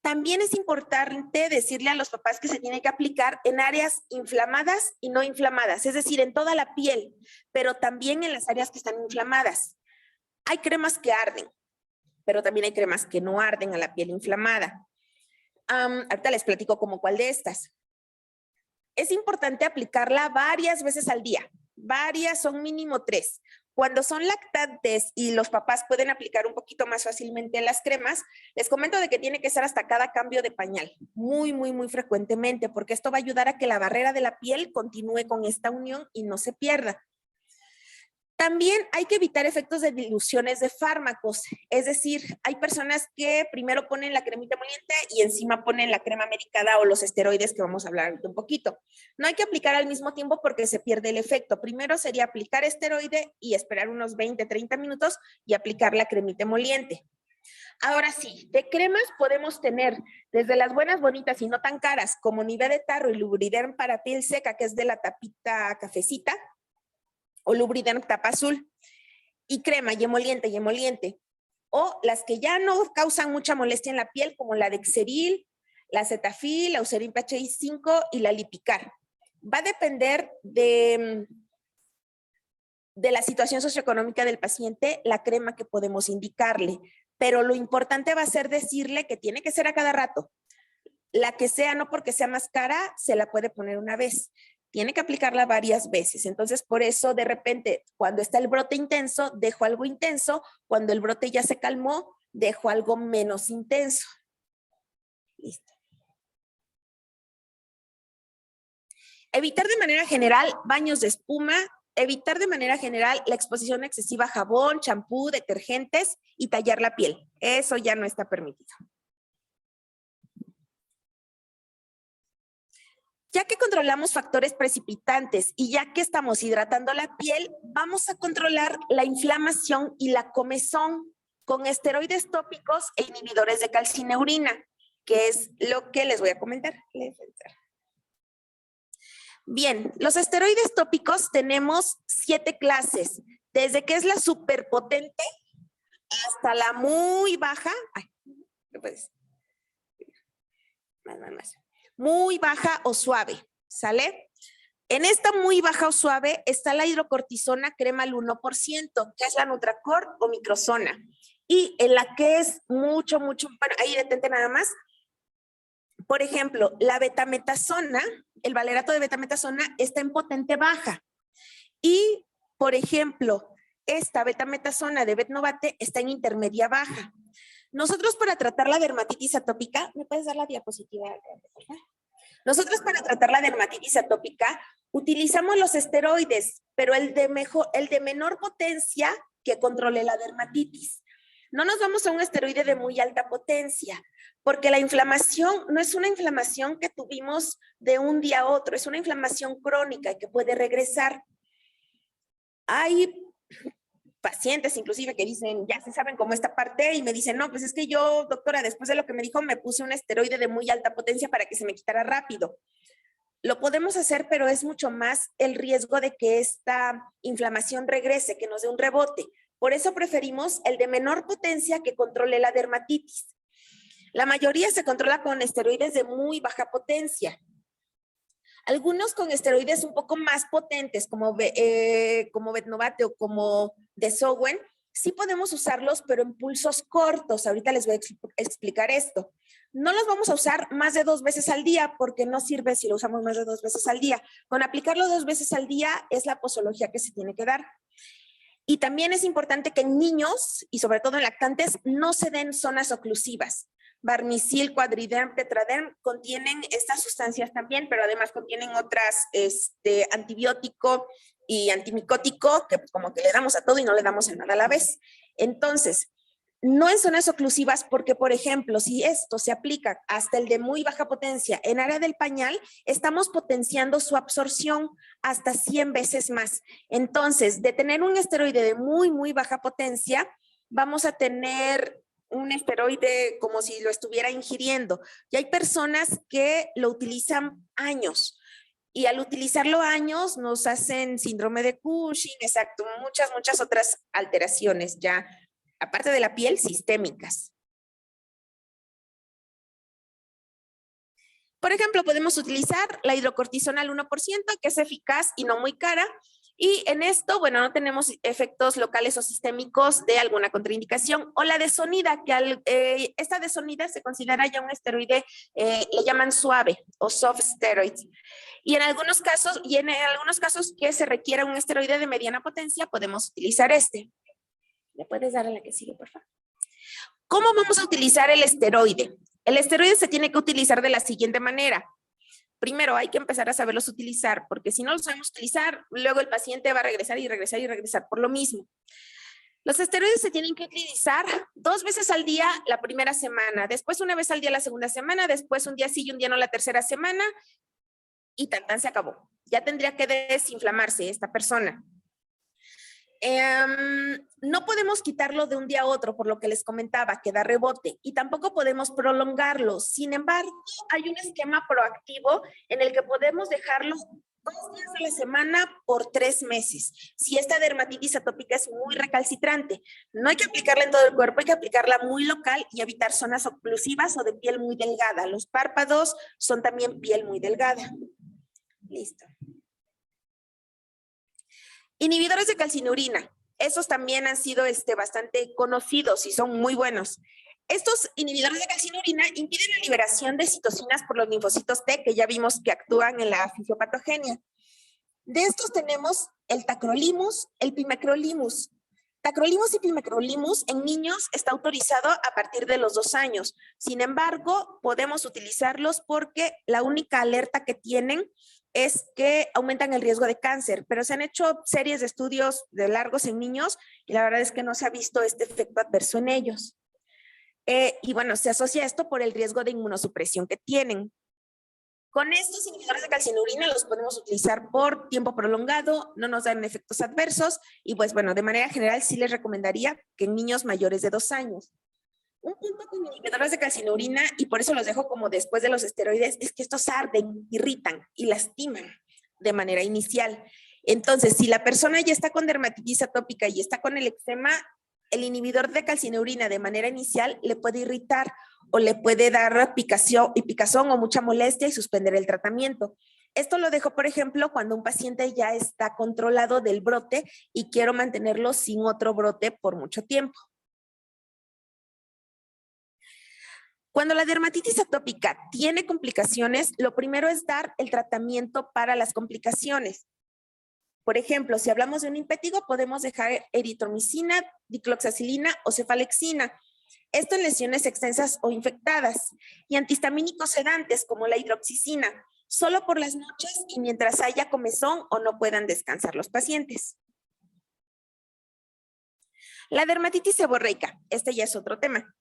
También es importante decirle a los papás que se tiene que aplicar en áreas inflamadas y no inflamadas, es decir, en toda la piel, pero también en las áreas que están inflamadas. Hay cremas que arden, pero también hay cremas que no arden a la piel inflamada. Ahorita les platico como cuál de estas. Es importante aplicarla varias veces al día. Varias, son mínimo 3. Cuando son lactantes y los papás pueden aplicar un poquito más fácilmente las cremas, les comento de que tiene que ser hasta cada cambio de pañal, muy frecuentemente, porque esto va a ayudar a que la barrera de la piel continúe con esta unión y no se pierda. También hay que evitar efectos de diluciones de fármacos, es decir, hay personas que primero ponen la cremita emoliente y encima ponen la crema medicada o los esteroides que vamos a hablar un poquito. No hay que aplicar al mismo tiempo porque se pierde el efecto. Primero sería aplicar esteroide y esperar unos 20-30 minutos y aplicar la cremita emoliente. Ahora sí, de cremas podemos tener desde las buenas, bonitas y no tan caras como Nivea de tarro y Lubriderm para piel seca, que es de la tapita cafecita, o Lubriderm tapa azul, y crema y emoliente, o las que ya no causan mucha molestia en la piel, como la Dexeril, la Cetaphil, la Eucerin PHI 5 y la Lipicar. Va a depender de la situación socioeconómica del paciente, la crema que podemos indicarle, pero lo importante va a ser decirle que tiene que ser a cada rato. La que sea, no porque sea más cara, se la puede poner una vez. Tiene que aplicarla varias veces. Entonces, por eso, de repente, cuando está el brote intenso, dejo algo intenso. Cuando el brote ya se calmó, dejo algo menos intenso. Listo. Evitar de manera general baños de espuma. Evitar de manera general la exposición excesiva a jabón, champú, detergentes y tallar la piel. Eso ya no está permitido. Ya que controlamos factores precipitantes y ya que estamos hidratando la piel, vamos a controlar la inflamación y la comezón con esteroides tópicos e inhibidores de calcineurina, que es lo que les voy a comentar. Bien, los esteroides tópicos tenemos 7 clases, desde que es la superpotente hasta la muy baja. Ay, no puedes. Más. Muy baja o suave, ¿sale? En esta muy baja o suave está la hidrocortisona crema al 1%, que es la Nutracor o Microzona. Y en la que es mucho, bueno, ahí detente nada más. Por ejemplo, la betametasona, el valerato de betametasona está en potente baja. Y, por ejemplo, esta betametasona de Betnovate está en intermedia baja. Nosotros para tratar la dermatitis atópica, ¿me puedes dar la diapositiva? Nosotros para tratar la dermatitis atópica utilizamos los esteroides, pero el de menor potencia que controle la dermatitis. No nos vamos a un esteroide de muy alta potencia, porque la inflamación no es una inflamación que tuvimos de un día a otro, es una inflamación crónica que puede regresar. Hay pacientes inclusive que dicen, ya se saben cómo esta parte, y me dicen, no, pues es que yo, doctora, después de lo que me dijo, me puse un esteroide de muy alta potencia para que se me quitara rápido. Lo podemos hacer, pero es mucho más el riesgo de que esta inflamación regrese, que nos dé un rebote. Por eso preferimos el de menor potencia que controle la dermatitis. La mayoría se controla con esteroides de muy baja potencia. Algunos con esteroides un poco más potentes, como Betnovate o como Desowen, sí podemos usarlos, pero en pulsos cortos. Ahorita les voy a explicar esto. No los vamos a usar más de 2 veces al día, porque no sirve si lo usamos más de 2 veces al día. Con aplicarlo 2 veces al día es la posología que se tiene que dar. Y también es importante que en niños, y sobre todo en lactantes, no se den zonas oclusivas. Barnicil, Quadriderm, Tetraderm contienen estas sustancias también, pero además contienen otras, antibiótico y antimicótico, que como que le damos a todo y no le damos a nada a la vez. Entonces, no en zonas oclusivas porque, por ejemplo, si esto se aplica hasta el de muy baja potencia en área del pañal, estamos potenciando su absorción hasta 100 veces más. Entonces, de tener un esteroide de muy, muy baja potencia, vamos a tener un esteroide como si lo estuviera ingiriendo. Y hay personas que lo utilizan años. Y al utilizarlo años nos hacen síndrome de Cushing, exacto, muchas otras alteraciones ya, aparte de la piel, sistémicas. Por ejemplo, podemos utilizar la hidrocortisona al 1%, que es eficaz y no muy cara. Y en esto, bueno, no tenemos efectos locales o sistémicos de alguna contraindicación. O la desonida, que esta desonida se considera ya un esteroide, le llaman suave o soft steroids. Y en algunos casos que se requiera un esteroide de mediana potencia, podemos utilizar este. ¿Le puedes dar a la que sigue, por favor? ¿Cómo vamos a utilizar el esteroide? El esteroide se tiene que utilizar de la siguiente manera. Primero hay que empezar a saberlos utilizar, porque si no los sabemos utilizar, luego el paciente va a regresar y regresar y regresar por lo mismo. Los esteroides se tienen que utilizar 2 veces al día la primera semana, después 1 vez al día la segunda semana, después un día sí y un día no la tercera semana, y tan se acabó. Ya tendría que desinflamarse esta persona. No podemos quitarlo de un día a otro, por lo que les comentaba, que da rebote, y tampoco podemos prolongarlo. Sin embargo, hay un esquema proactivo en el que podemos dejarlo 2 días a la semana por 3 meses. Si esta dermatitis atópica es muy recalcitrante, no hay que aplicarla en todo el cuerpo, hay que aplicarla muy local y evitar zonas oclusivas o de piel muy delgada. Los párpados son también piel muy delgada. Listo. Inhibidores de calcinurina. Esos también han sido bastante conocidos y son muy buenos. Estos inhibidores de calcinurina impiden la liberación de citocinas por los linfocitos T, que ya vimos que actúan en la fisiopatogenia. De estos tenemos el tacrolimus, el pimecrolimus. Tacrolimus y pimecrolimus en niños está autorizado a partir de los 2 años. Sin embargo, podemos utilizarlos porque la única alerta que tienen es que aumentan el riesgo de cáncer, pero se han hecho series de estudios de largos en niños y la verdad es que no se ha visto este efecto adverso en ellos. Y bueno, se asocia esto por el riesgo de inmunosupresión que tienen. Con estos inhibidores de calcinurina los podemos utilizar por tiempo prolongado, no nos dan efectos adversos y pues bueno, de manera general sí les recomendaría que en niños mayores de 2 años. Un punto con inhibidores de calcinurina, y por eso los dejo como después de los esteroides, es que estos arden, irritan y lastiman de manera inicial. Entonces, si la persona ya está con dermatitis atópica y está con el eczema, el inhibidor de calcinurina de manera inicial le puede irritar o le puede dar picazón o mucha molestia y suspender el tratamiento. Esto lo dejo, por ejemplo, cuando un paciente ya está controlado del brote y quiero mantenerlo sin otro brote por mucho tiempo. Cuando la dermatitis atópica tiene complicaciones, lo primero es dar el tratamiento para las complicaciones. Por ejemplo, si hablamos de un impétigo, podemos dejar eritromicina, dicloxacilina o cefalexina. Esto en lesiones extensas o infectadas. Y antihistamínicos sedantes como la hidroxicina, solo por las noches y mientras haya comezón o no puedan descansar los pacientes. La dermatitis seborreica, este ya es otro tema,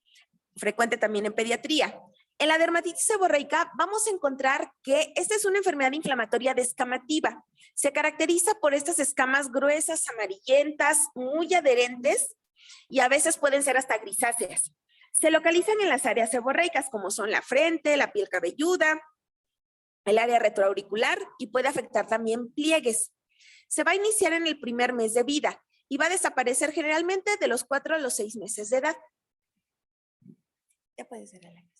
frecuente también en pediatría. En la dermatitis seborreica vamos a encontrar que esta es una enfermedad inflamatoria descamativa. Se caracteriza por estas escamas gruesas, amarillentas, muy adherentes y a veces pueden ser hasta grisáceas. Se localizan en las áreas seborreicas como son la frente, la piel cabelluda, el área retroauricular y puede afectar también pliegues. Se va a iniciar en el primer mes de vida y va a desaparecer generalmente de los 4 a los 6 meses de edad. Ya puede ser la que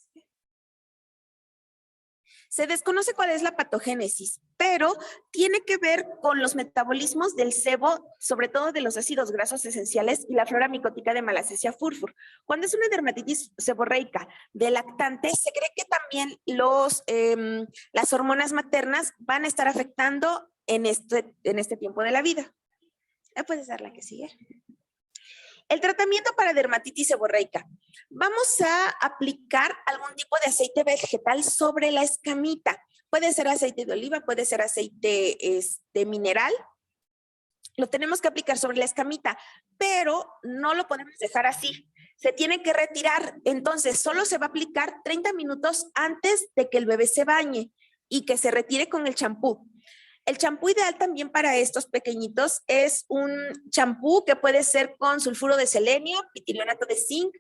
se desconoce cuál es la patogénesis, pero tiene que ver con los metabolismos del sebo, sobre todo de los ácidos grasos esenciales y la flora micótica de Malassezia furfur. Cuando es una dermatitis seborreica de lactante, se cree que también las hormonas maternas van a estar afectando en este tiempo de la vida. ¿Puedes dar la que sigue? El tratamiento para dermatitis seborreica. Vamos a aplicar algún tipo de aceite vegetal sobre la escamita. Puede ser aceite de oliva, puede ser aceite mineral. Lo tenemos que aplicar sobre la escamita, pero no lo podemos dejar así. Se tiene que retirar. Entonces, solo se va a aplicar 30 minutos antes de que el bebé se bañe y que se retire con el champú. El champú ideal también para estos pequeñitos es un champú que puede ser con sulfuro de selenio, pitilionato de zinc,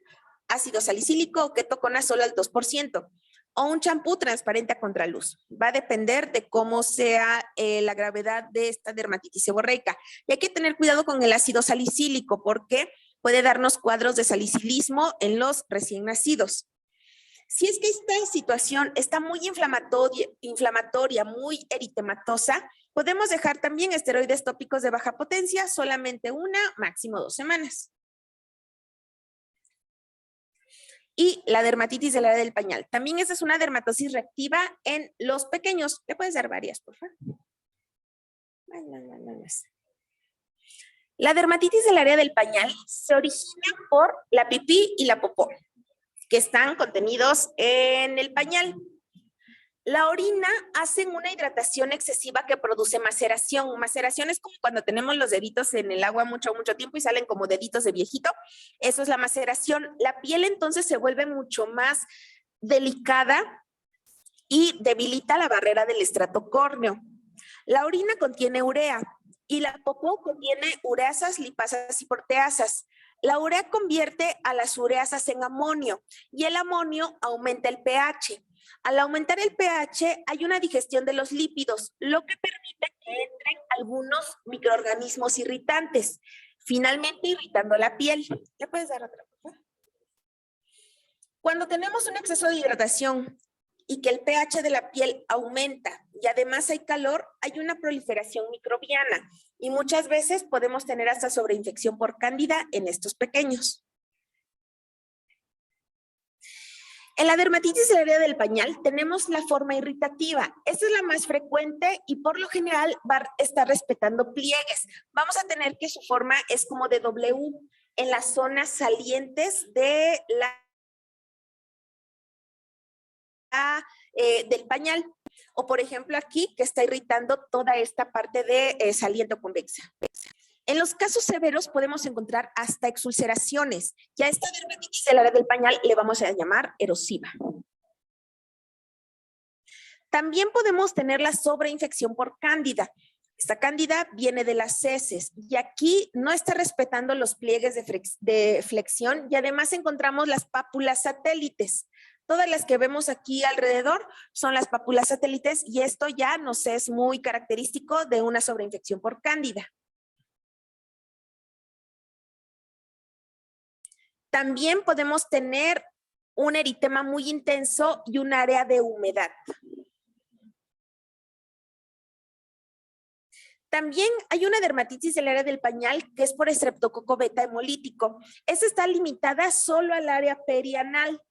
ácido salicílico o ketoconazol al 2%, o un champú transparente a contraluz. Va a depender de cómo sea la gravedad de esta dermatitis seborreica. Y hay que tener cuidado con el ácido salicílico porque puede darnos cuadros de salicilismo en los recién nacidos. Si es que esta situación está muy inflamatoria, muy eritematosa, podemos dejar también esteroides tópicos de baja potencia, solamente 1, máximo 2 semanas. Y la dermatitis del área del pañal. También esta es una dermatosis reactiva en los pequeños. ¿Le puedes dar varias, por favor? La dermatitis del área del pañal se origina por la pipí y la popó, que están contenidos en el pañal. La orina hace una hidratación excesiva que produce maceración. Maceración es como cuando tenemos los deditos en el agua mucho tiempo y salen como deditos de viejito. Eso es la maceración. La piel entonces se vuelve mucho más delicada y debilita la barrera del estrato córneo. La orina contiene urea y la popó contiene ureasas, lipasas y proteasas. La urea convierte a las ureasas en amonio y el amonio aumenta el pH. Al aumentar el pH hay una digestión de los lípidos, lo que permite que entren algunos microorganismos irritantes, finalmente irritando la piel. ¿Le puedes dar otra cosa? Cuando tenemos un exceso de hidratación y que el pH de la piel aumenta y además hay calor, hay una proliferación microbiana y muchas veces podemos tener hasta sobreinfección por cándida en estos pequeños. En la dermatitis del área del pañal tenemos la forma irritativa. Esta es la más frecuente y por lo general va a estar respetando pliegues. Vamos a tener que su forma es como de W en las zonas salientes de del pañal. O por ejemplo aquí que está irritando toda esta parte de saliente convexa. En los casos severos podemos encontrar hasta exulceraciones. Y a esta dermatitis del área del pañal le vamos a llamar erosiva. También podemos tener la sobreinfección por cándida. Esta cándida viene de las heces y aquí no está respetando los pliegues de flexión y además encontramos las pápulas satélites. Todas las que vemos aquí alrededor son las pápulas satélites y esto ya nos es muy característico de una sobreinfección por cándida. También podemos tener un eritema muy intenso y un área de humedad. También hay una dermatitis del área del pañal que es por estreptococo beta hemolítico. Esta está limitada solo al área perianal.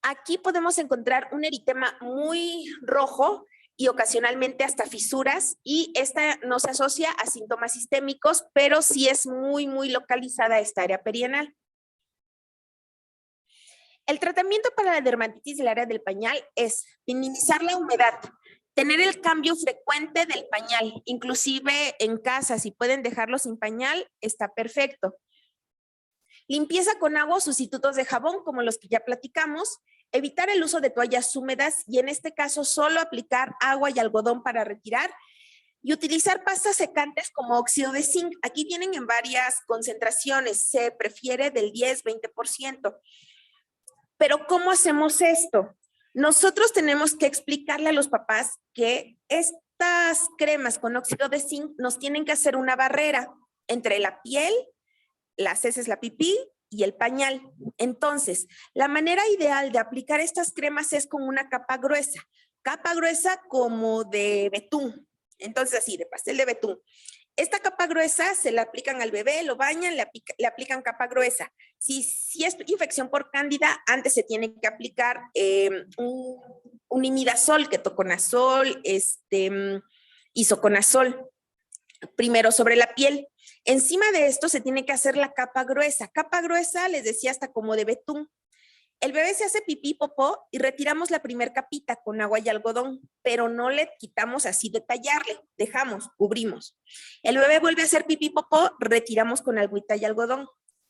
Aquí podemos encontrar un eritema muy rojo y ocasionalmente hasta fisuras y esta no se asocia a síntomas sistémicos, pero sí es muy localizada esta área perianal. El tratamiento para la dermatitis del área del pañal es minimizar la humedad, tener el cambio frecuente del pañal, inclusive en casa, si pueden dejarlo sin pañal, está perfecto. Limpieza con agua o sustitutos de jabón, como los que ya platicamos, evitar el uso de toallas húmedas y en este caso solo aplicar agua y algodón para retirar y utilizar pastas secantes como óxido de zinc. Aquí vienen en varias concentraciones, se prefiere del 10-20%. Pero ¿cómo hacemos esto? Nosotros tenemos que explicarle a los papás que estas cremas con óxido de zinc nos tienen que hacer una barrera entre la piel, las heces, la pipí y el pañal. Entonces, la manera ideal de aplicar estas cremas es con una capa gruesa como de betún. Entonces, así, de pastel de betún. Esta capa gruesa se la aplican al bebé, lo bañan, le aplican capa gruesa. Si es infección por cándida, antes se tiene que aplicar un imidazol, ketoconazol, isoconazol, primero sobre la piel. Encima de esto se tiene que hacer la capa gruesa. Capa gruesa, les decía, hasta como de betún. El bebé se hace pipí, popó y retiramos la primer capita con agua y algodón, pero no le quitamos así de tallarle, dejamos, cubrimos. El bebé vuelve a hacer pipí, popó, retiramos con agüita y algodón,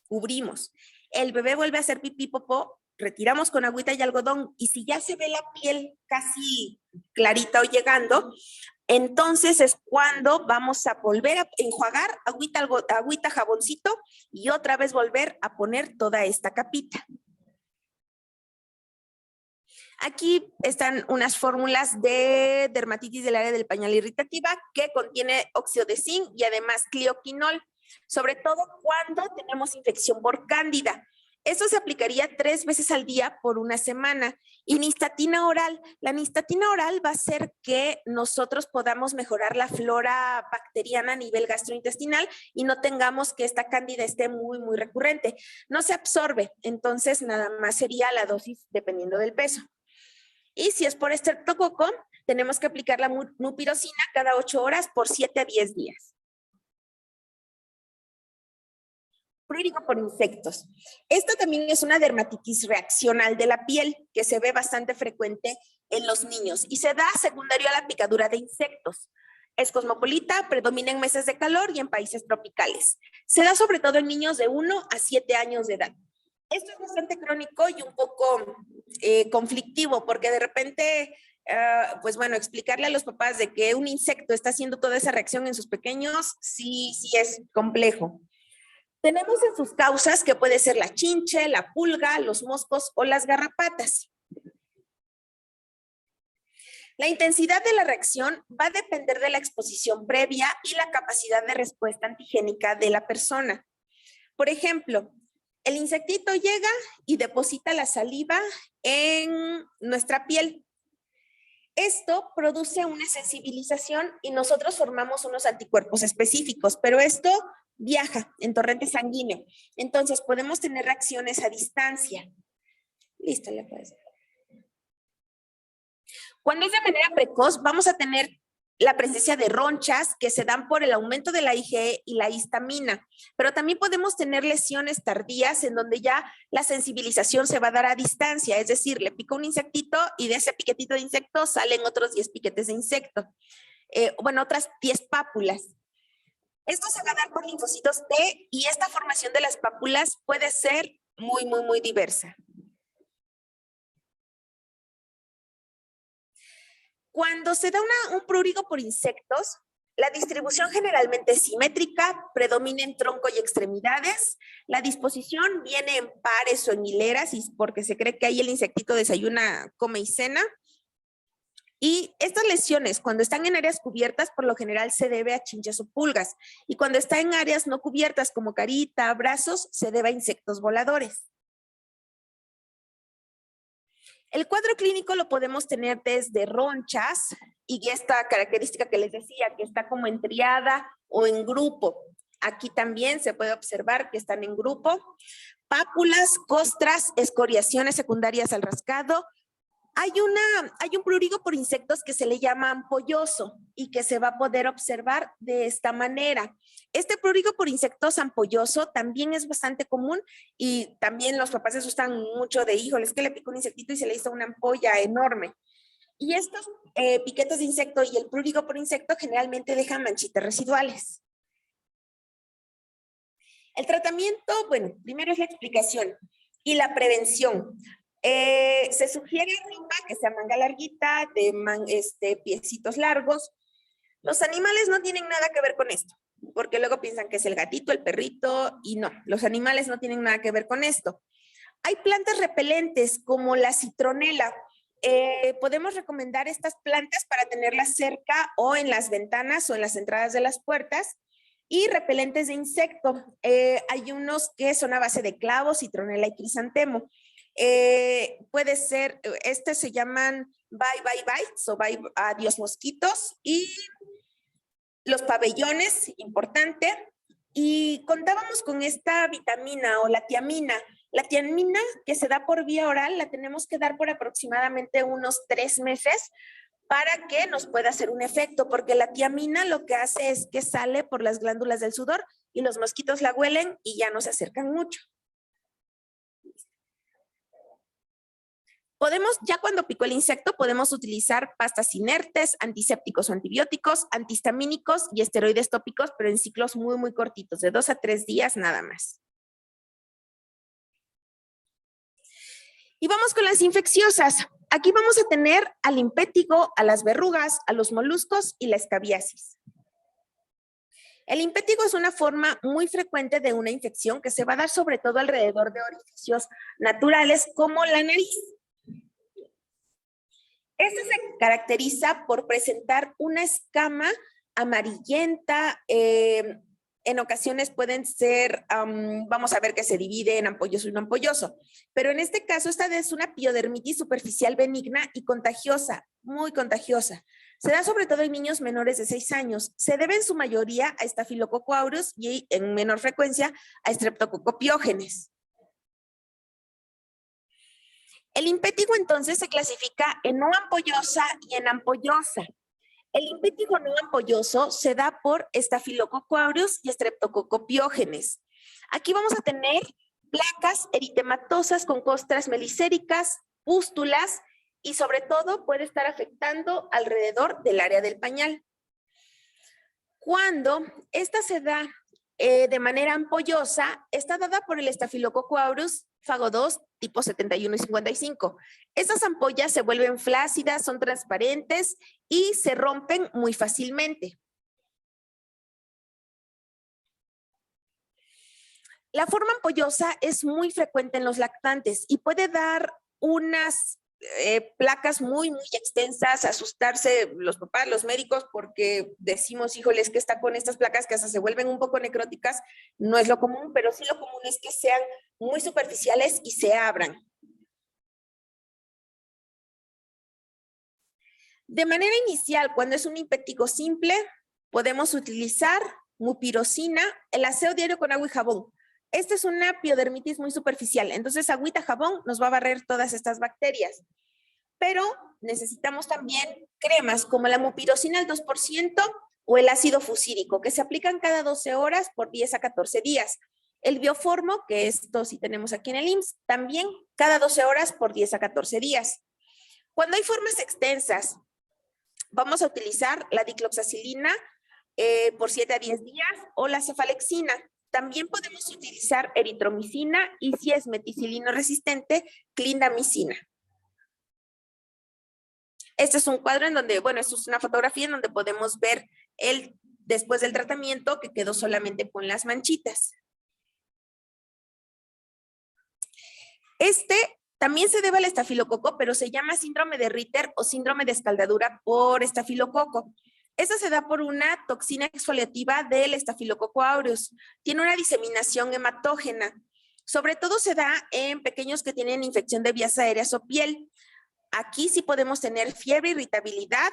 cubrimos. El bebé vuelve a hacer pipí, popó, retiramos con agüita y algodón, y si ya se ve la piel casi clarita o llegando, entonces es cuando vamos a volver a enjuagar, agüita, jaboncito, y otra vez volver a poner toda esta capita. Aquí están unas fórmulas de dermatitis del área del pañal irritativa que contiene óxido de zinc y además clioquinol, sobre todo cuando tenemos infección por cándida. Esto se aplicaría 3 veces al día por una semana. Y nistatina oral. La nistatina oral va a hacer que nosotros podamos mejorar la flora bacteriana a nivel gastrointestinal y no tengamos que esta cándida esté muy, muy recurrente. No se absorbe, entonces nada más sería la dosis dependiendo del peso. Y si es por estreptococo, tenemos que aplicar la mupirocina cada 8 horas por 7 a 10 días. Prurigo por insectos. Esto también es una dermatitis reaccional de la piel que se ve bastante frecuente en los niños y se da secundario a la picadura de insectos. Es cosmopolita, predomina en meses de calor y en países tropicales. Se da sobre todo en niños de 1 a 7 años de edad. Esto es bastante crónico y un poco conflictivo porque de repente, pues bueno, explicarle a los papás de que un insecto está haciendo toda esa reacción en sus pequeños, sí es complejo. Tenemos en sus causas que puede ser la chinche, la pulga, los moscos o las garrapatas. La intensidad de la reacción va a depender de la exposición previa y la capacidad de respuesta antigénica de la persona. Por ejemplo, el insectito llega y deposita la saliva en nuestra piel. Esto produce una sensibilización y nosotros formamos unos anticuerpos específicos, pero esto viaja en torrente sanguíneo. Entonces podemos tener reacciones a distancia. Listo, le puedes. Cuando es de manera precoz, vamos a tener la presencia de ronchas que se dan por el aumento de la IgE y la histamina, pero también podemos tener lesiones tardías en donde ya la sensibilización se va a dar a distancia, es decir, le pica un insectito y de ese piquetito de insecto salen otros 10 piquetes de insecto, otras 10 pápulas. Esto se va a dar por linfocitos T y esta formación de las pápulas puede ser muy, muy, muy diversa. Cuando se da un prurigo por insectos, la distribución generalmente es simétrica, predomina en tronco y extremidades. La disposición viene en pares o en hileras porque se cree que ahí el insectito desayuna, come y cena. Y estas lesiones, cuando están en áreas cubiertas, por lo general se debe a chinches o pulgas. Y cuando está en áreas no cubiertas, como carita, brazos, se debe a insectos voladores. El cuadro clínico lo podemos tener desde ronchas y esta característica que les decía, que está como en triada o en grupo. Aquí también se puede observar que están en grupo. Pápulas, costras, escoriaciones secundarias al rascado. Hay un prurigo por insectos que se le llama ampolloso y que se va a poder observar de esta manera. Este prurigo por insectos ampolloso también es bastante común y también los papás se asustan mucho de, híjole, es que le picó un insectito y se le hizo una ampolla enorme. Y estos piquetes de insecto y el prurigo por insecto generalmente dejan manchitas residuales. El tratamiento, bueno, primero es la explicación y la prevención. Se sugiere ropa que sea manga larguita, de piecitos largos. Los animales no tienen nada que ver con esto, porque luego piensan que es el gatito, el perrito, y no, los animales no tienen nada que ver con esto. Hay plantas repelentes como la citronela. Podemos recomendar estas plantas para tenerlas cerca o en las ventanas o en las entradas de las puertas. Y repelentes de insecto. Hay unos que son a base de clavos, citronela y crisantemo. Puede ser, se llaman Bye Bye Bites o Bye Adiós Mosquitos, y los pabellones, importante. Y contábamos con esta vitamina o la tiamina. La tiamina que se da por vía oral la tenemos que dar por aproximadamente unos 3 meses para que nos pueda hacer un efecto, porque la tiamina lo que hace es que sale por las glándulas del sudor y los mosquitos la huelen y ya no se acercan mucho. Podemos, ya cuando picó el insecto, podemos utilizar pastas inertes, antisépticos o antibióticos, antihistamínicos y esteroides tópicos, pero en ciclos muy, muy cortitos, de 2 a 3 días nada más. Y vamos con las infecciosas. Aquí vamos a tener al impétigo, a las verrugas, a los moluscos y la escabiasis. El impétigo es una forma muy frecuente de una infección que se va a dar sobre todo alrededor de orificios naturales como la nariz. Este se caracteriza por presentar una escama amarillenta, en ocasiones pueden ser, vamos a ver que se divide en ampolloso y no ampolloso, pero en este caso esta es una piodermitis superficial benigna y contagiosa, muy contagiosa. Se da sobre todo en niños menores de 6 años. Se debe en su mayoría a Staphylococcus aureus y en menor frecuencia a Streptococcus pyogenes. El impétigo entonces se clasifica en no ampollosa y en ampollosa. El impétigo no ampolloso se da por Staphylococcus aureus y Streptococcus pyogenes. Aquí vamos a tener placas eritematosas con costras melicéricas, pústulas y sobre todo puede estar afectando alrededor del área del pañal. Cuando esta se da de manera ampollosa, está dada por el Staphylococcus aureus fago 2 tipo 71 y 55. Estas ampollas se vuelven flácidas, son transparentes y se rompen muy fácilmente. La forma ampollosa es muy frecuente en los lactantes y puede dar unas placas muy, muy extensas, asustarse los papás, los médicos, porque decimos, híjoles, que está con estas placas que hasta se vuelven un poco necróticas. No es lo común, pero sí lo común es que sean muy superficiales y se abran. De manera inicial, cuando es un impétigo simple, podemos utilizar mupirocina, el aseo diario con agua y jabón. Esta es una piodermitis muy superficial, entonces agüita, jabón nos va a barrer todas estas bacterias. Pero necesitamos también cremas como la mupirocina al 2% o el ácido fusírico, que se aplican cada 12 horas por 10 a 14 días. El bioformo, que esto sí tenemos aquí en el IMSS, también cada 12 horas por 10 a 14 días. Cuando hay formas extensas, vamos a utilizar la dicloxacilina por 7 a 10 días o la cefalexina. También podemos utilizar eritromicina y si es meticilino resistente, clindamicina. Este es un cuadro en donde, bueno, esto es una fotografía en donde podemos ver después del tratamiento que quedó solamente con las manchitas. Este también se debe al estafilococo, pero se llama síndrome de Ritter o síndrome de escaldadura por estafilococo. Esta se da por una toxina exfoliativa del Staphylococcus aureus. Tiene una diseminación hematógena. Sobre todo se da en pequeños que tienen infección de vías aéreas o piel. Aquí sí podemos tener fiebre, irritabilidad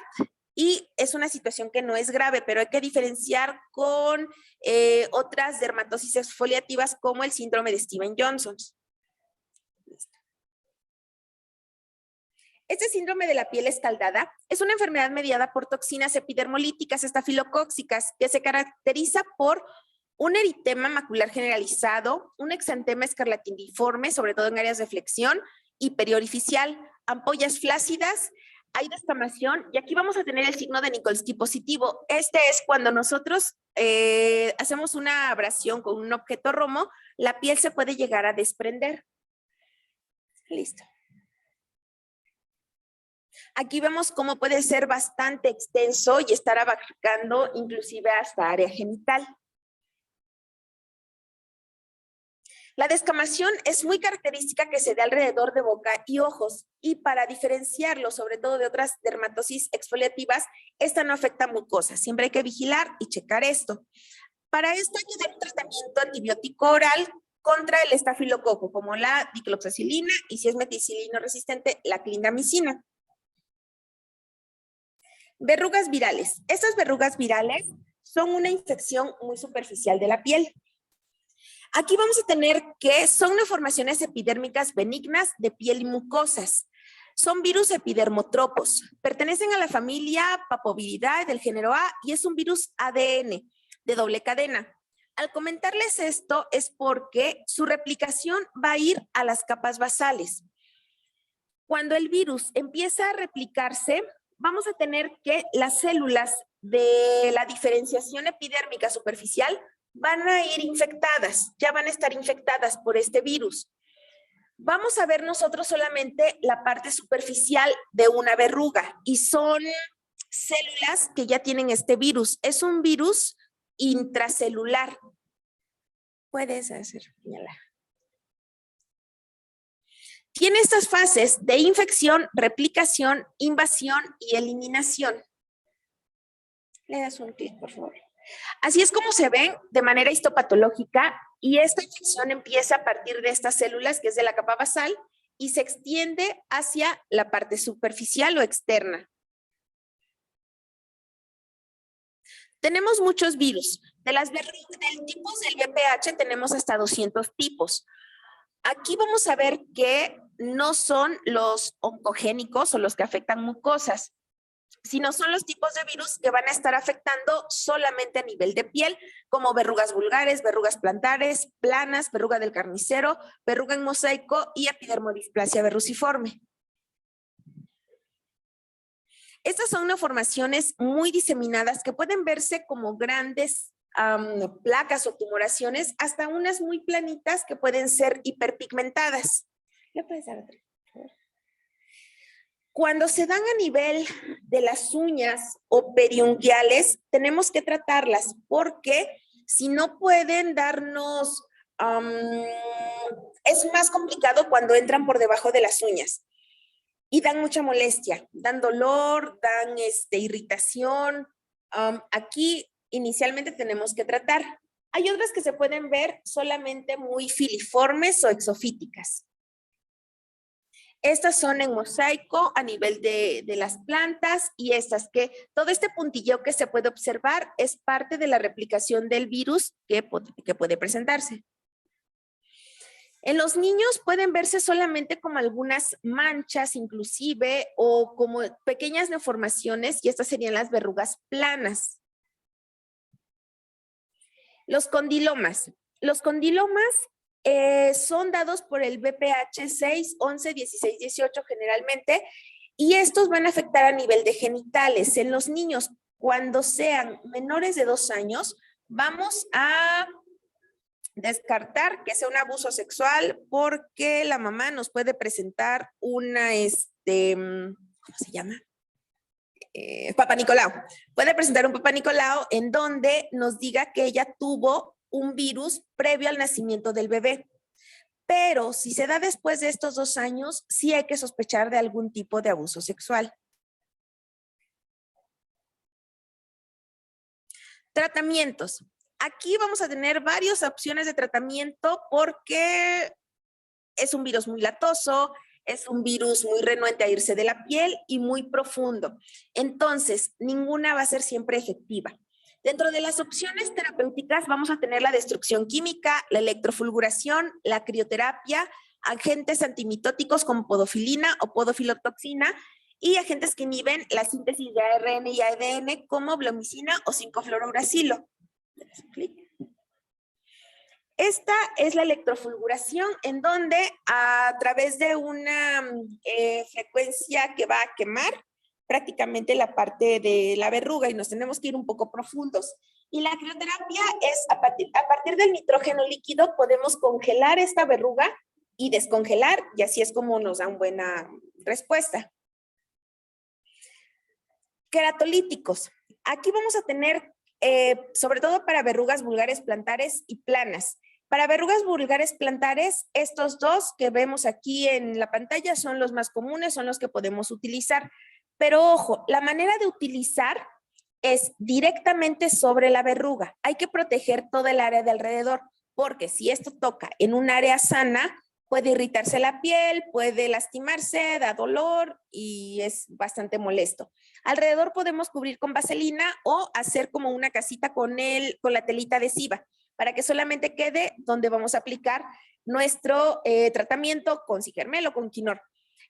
y es una situación que no es grave, pero hay que diferenciar con otras dermatosis exfoliativas como el síndrome de Steven-Johnson. Este síndrome de la piel escaldada es una enfermedad mediada por toxinas epidermolíticas estafilocóccicas que se caracteriza por un eritema macular generalizado, un exantema escarlatiniforme, sobre todo en áreas de flexión, y periorificial, ampollas flácidas, hay descamación, y aquí vamos a tener el signo de Nikolsky positivo. Este es cuando nosotros hacemos una abrasión con un objeto romo, la piel se puede llegar a desprender. Listo. Aquí vemos cómo puede ser bastante extenso y estar abarcando inclusive hasta área genital. La descamación es muy característica que se dé alrededor de boca y ojos, y para diferenciarlo sobre todo de otras dermatosis exfoliativas, esta no afecta mucosas. Siempre hay que vigilar y checar esto. Para esto hay que dar un tratamiento antibiótico oral contra el estafilococo, como la dicloxacilina y si es meticilino resistente, la clindamicina. Verrugas virales. Estas verrugas virales son una infección muy superficial de la piel. Aquí vamos a tener que son deformaciones epidérmicas benignas de piel y mucosas. Son virus epidermotropos. Pertenecen a la familia Papoviridae del género A y es un virus ADN de doble cadena. Al comentarles esto es porque su replicación va a ir a las capas basales. Cuando el virus empieza a replicarse, vamos a tener que las células de la diferenciación epidérmica superficial van a ir infectadas, ya van a estar infectadas por este virus. Vamos a ver nosotros solamente la parte superficial de una verruga y son células que ya tienen este virus. Es un virus intracelular. Puedes hacer, señalar. Tiene estas fases de infección, replicación, invasión y eliminación. Le das un clic, por favor. Así es como se ven de manera histopatológica y esta infección empieza a partir de estas células que es de la capa basal y se extiende hacia la parte superficial o externa. Tenemos muchos virus. De los tipos del VPH tenemos hasta 200 tipos. Aquí vamos a ver que no son los oncogénicos o los que afectan mucosas, sino son los tipos de virus que van a estar afectando solamente a nivel de piel, como verrugas vulgares, verrugas plantares, planas, verruga del carnicero, verruga en mosaico y epidermodisplasia verruciforme. Estas son neoformaciones muy diseminadas que pueden verse como grandes placas o tumoraciones, hasta unas muy planitas que pueden ser hiperpigmentadas. ¿Le puedes dar otra? Cuando se dan a nivel de las uñas o periunguiales, tenemos que tratarlas porque si no pueden darnos, es más complicado cuando entran por debajo de las uñas y dan mucha molestia, dan dolor, dan irritación. Aquí inicialmente tenemos que tratar. Hay otras que se pueden ver solamente muy filiformes o exofíticas. Estas son en mosaico a nivel de las plantas y estas que todo este puntilleo que se puede observar es parte de la replicación del virus que puede presentarse. En los niños pueden verse solamente como algunas manchas inclusive o como pequeñas neoformaciones y estas serían las verrugas planas. Los condilomas. Los condilomas son dados por el VPH 6, 11, 16, 18 generalmente y estos van a afectar a nivel de genitales. En los niños, cuando sean menores de 2 años, vamos a descartar que sea un abuso sexual porque la mamá nos puede presentar una, ¿cómo se llama? Papá Nicolau. Puede presentar un Papá Nicolau en donde nos diga que ella tuvo un virus previo al nacimiento del bebé. Pero si se da después de estos 2 años, sí hay que sospechar de algún tipo de abuso sexual. Tratamientos. Aquí vamos a tener varias opciones de tratamiento porque es un virus muy latoso, es un virus muy renuente a irse de la piel y muy profundo. Entonces, ninguna va a ser siempre efectiva. Dentro de las opciones terapéuticas vamos a tener la destrucción química, la electrofulguración, la crioterapia, agentes antimitóticos como podofilina o podofilotoxina y agentes que inhiben la síntesis de ARN y ADN como blomicina o 5-fluorouracilo. Esta es la electrofulguración en donde a través de una frecuencia que va a quemar prácticamente la parte de la verruga y nos tenemos que ir un poco profundos. Y la crioterapia es a partir del nitrógeno líquido podemos congelar esta verruga y descongelar y así es como nos dan buena respuesta. Queratolíticos. Aquí vamos a tener sobre todo para verrugas vulgares plantares y planas. Para verrugas vulgares plantares, estos dos que vemos aquí en la pantalla son los más comunes, son los que podemos utilizar. Pero ojo, la manera de utilizar es directamente sobre la verruga. Hay que proteger toda el área de alrededor, porque si esto toca en un área sana, puede irritarse la piel, puede lastimarse, da dolor y es bastante molesto. Alrededor podemos cubrir con vaselina o hacer como una casita con la telita adhesiva para que solamente quede donde vamos a aplicar nuestro tratamiento con Cigermel o con Quinor.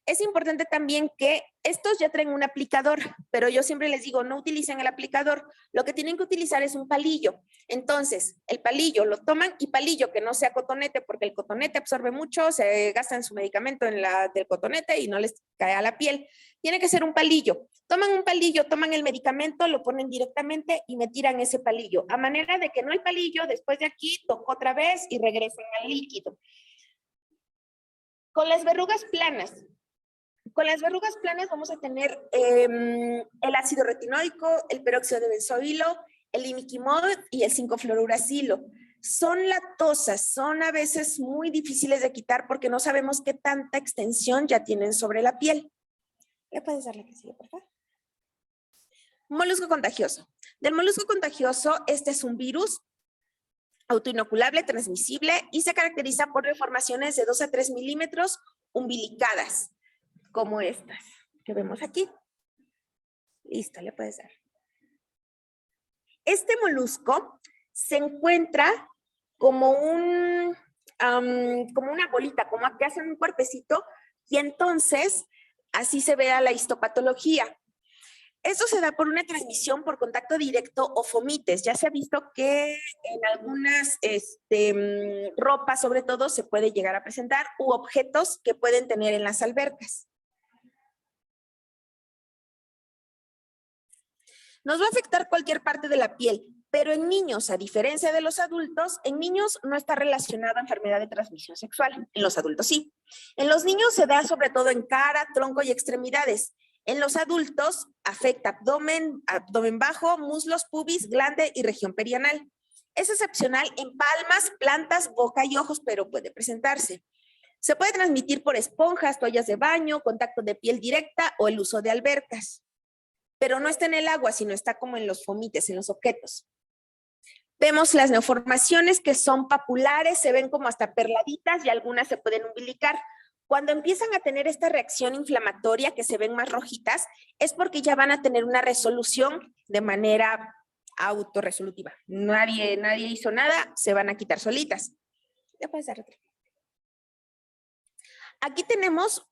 Es importante también que estos ya traen un aplicador, pero yo siempre les digo, no utilicen el aplicador. Lo que tienen que utilizar es un palillo. Entonces, el palillo lo toman y palillo que no sea cotonete, porque el cotonete absorbe mucho, se gastan su medicamento en la del cotonete y no les cae a la piel. Tiene que ser un palillo. Toman un palillo, toman el medicamento, lo ponen directamente y me tiran ese palillo. A manera de que no el palillo, después de aquí, toco otra vez y regresen al líquido. Con las verrugas planas. Con las verrugas planas vamos a tener el ácido retinoico, el peróxido de benzoilo, el imiquimod y el 5-fluoruracilo. Son latosas, son a veces muy difíciles de quitar porque no sabemos qué tanta extensión ya tienen sobre la piel. ¿Le puedes darle que sigue, por favor? Molusco contagioso. Del molusco contagioso, este es un virus autoinoculable, transmisible y se caracteriza por deformaciones de 2 a 3 milímetros umbilicadas, como estas que vemos aquí. Listo, le puedes dar. Este molusco se encuentra como como una bolita, como que hacen un cuerpecito y entonces así se ve a la histopatología. Esto se da por una transmisión por contacto directo o fomites. Ya se ha visto que en algunas ropas, sobre todo, se puede llegar a presentar u objetos que pueden tener en las albercas. Nos va a afectar cualquier parte de la piel, pero en niños, a diferencia de los adultos, en niños no está relacionada a enfermedad de transmisión sexual. En los adultos sí. En los niños se da sobre todo en cara, tronco y extremidades. En los adultos afecta abdomen, abdomen bajo, muslos, pubis, glande y región perianal. Es excepcional en palmas, plantas, boca y ojos, pero puede presentarse. Se puede transmitir por esponjas, toallas de baño, contacto de piel directa o el uso de albercas. Pero no está en el agua, sino está como en los fomites, en los objetos. Vemos las neoformaciones que son papulares, se ven como hasta perladitas y algunas se pueden umbilicar. Cuando empiezan a tener esta reacción inflamatoria que se ven más rojitas, es porque ya van a tener una resolución de manera autorresolutiva. Nadie hizo nada, se van a quitar solitas. Ya puedes dar otra. Aquí tenemos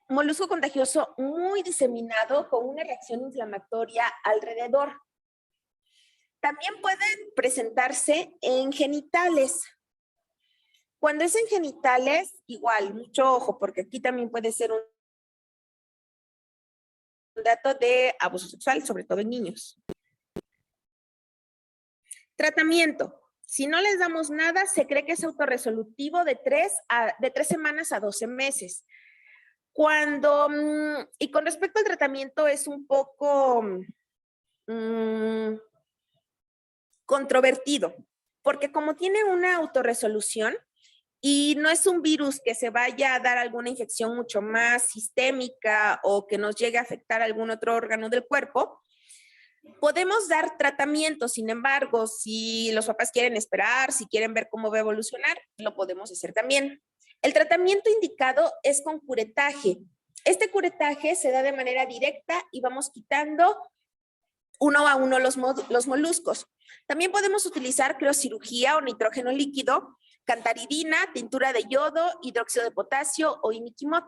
molusco contagioso muy diseminado con una reacción inflamatoria alrededor. También pueden presentarse en genitales. Cuando es en genitales, igual, mucho ojo, porque aquí también puede ser un dato de abuso sexual, sobre todo en niños. Tratamiento. Si no les damos nada, se cree que es autorresolutivo de 3 semanas a 12 meses. Y con respecto al tratamiento es un poco controvertido, porque como tiene una autorresolución y no es un virus que se vaya a dar alguna infección mucho más sistémica o que nos llegue a afectar algún otro órgano del cuerpo, podemos dar tratamiento. Sin embargo, si los papás quieren esperar, si quieren ver cómo va a evolucionar, lo podemos hacer también. El tratamiento indicado es con curetaje. Este curetaje se da de manera directa y vamos quitando uno a uno los moluscos. También podemos utilizar criocirugía o nitrógeno líquido, cantaridina, tintura de yodo, hidróxido de potasio o imiquimod.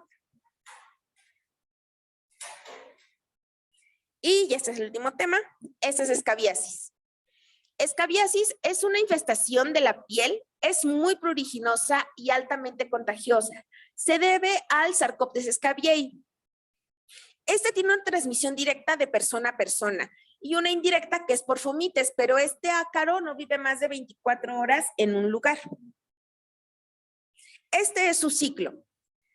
Y este es el último tema, este es escabiasis. Escabiasis es una infestación de la piel, es muy pruriginosa y altamente contagiosa. Se debe al Sarcoptes scabiei. Este tiene una transmisión directa de persona a persona y una indirecta que es por fomites, pero este ácaro no vive más de 24 horas en un lugar. Este es su ciclo.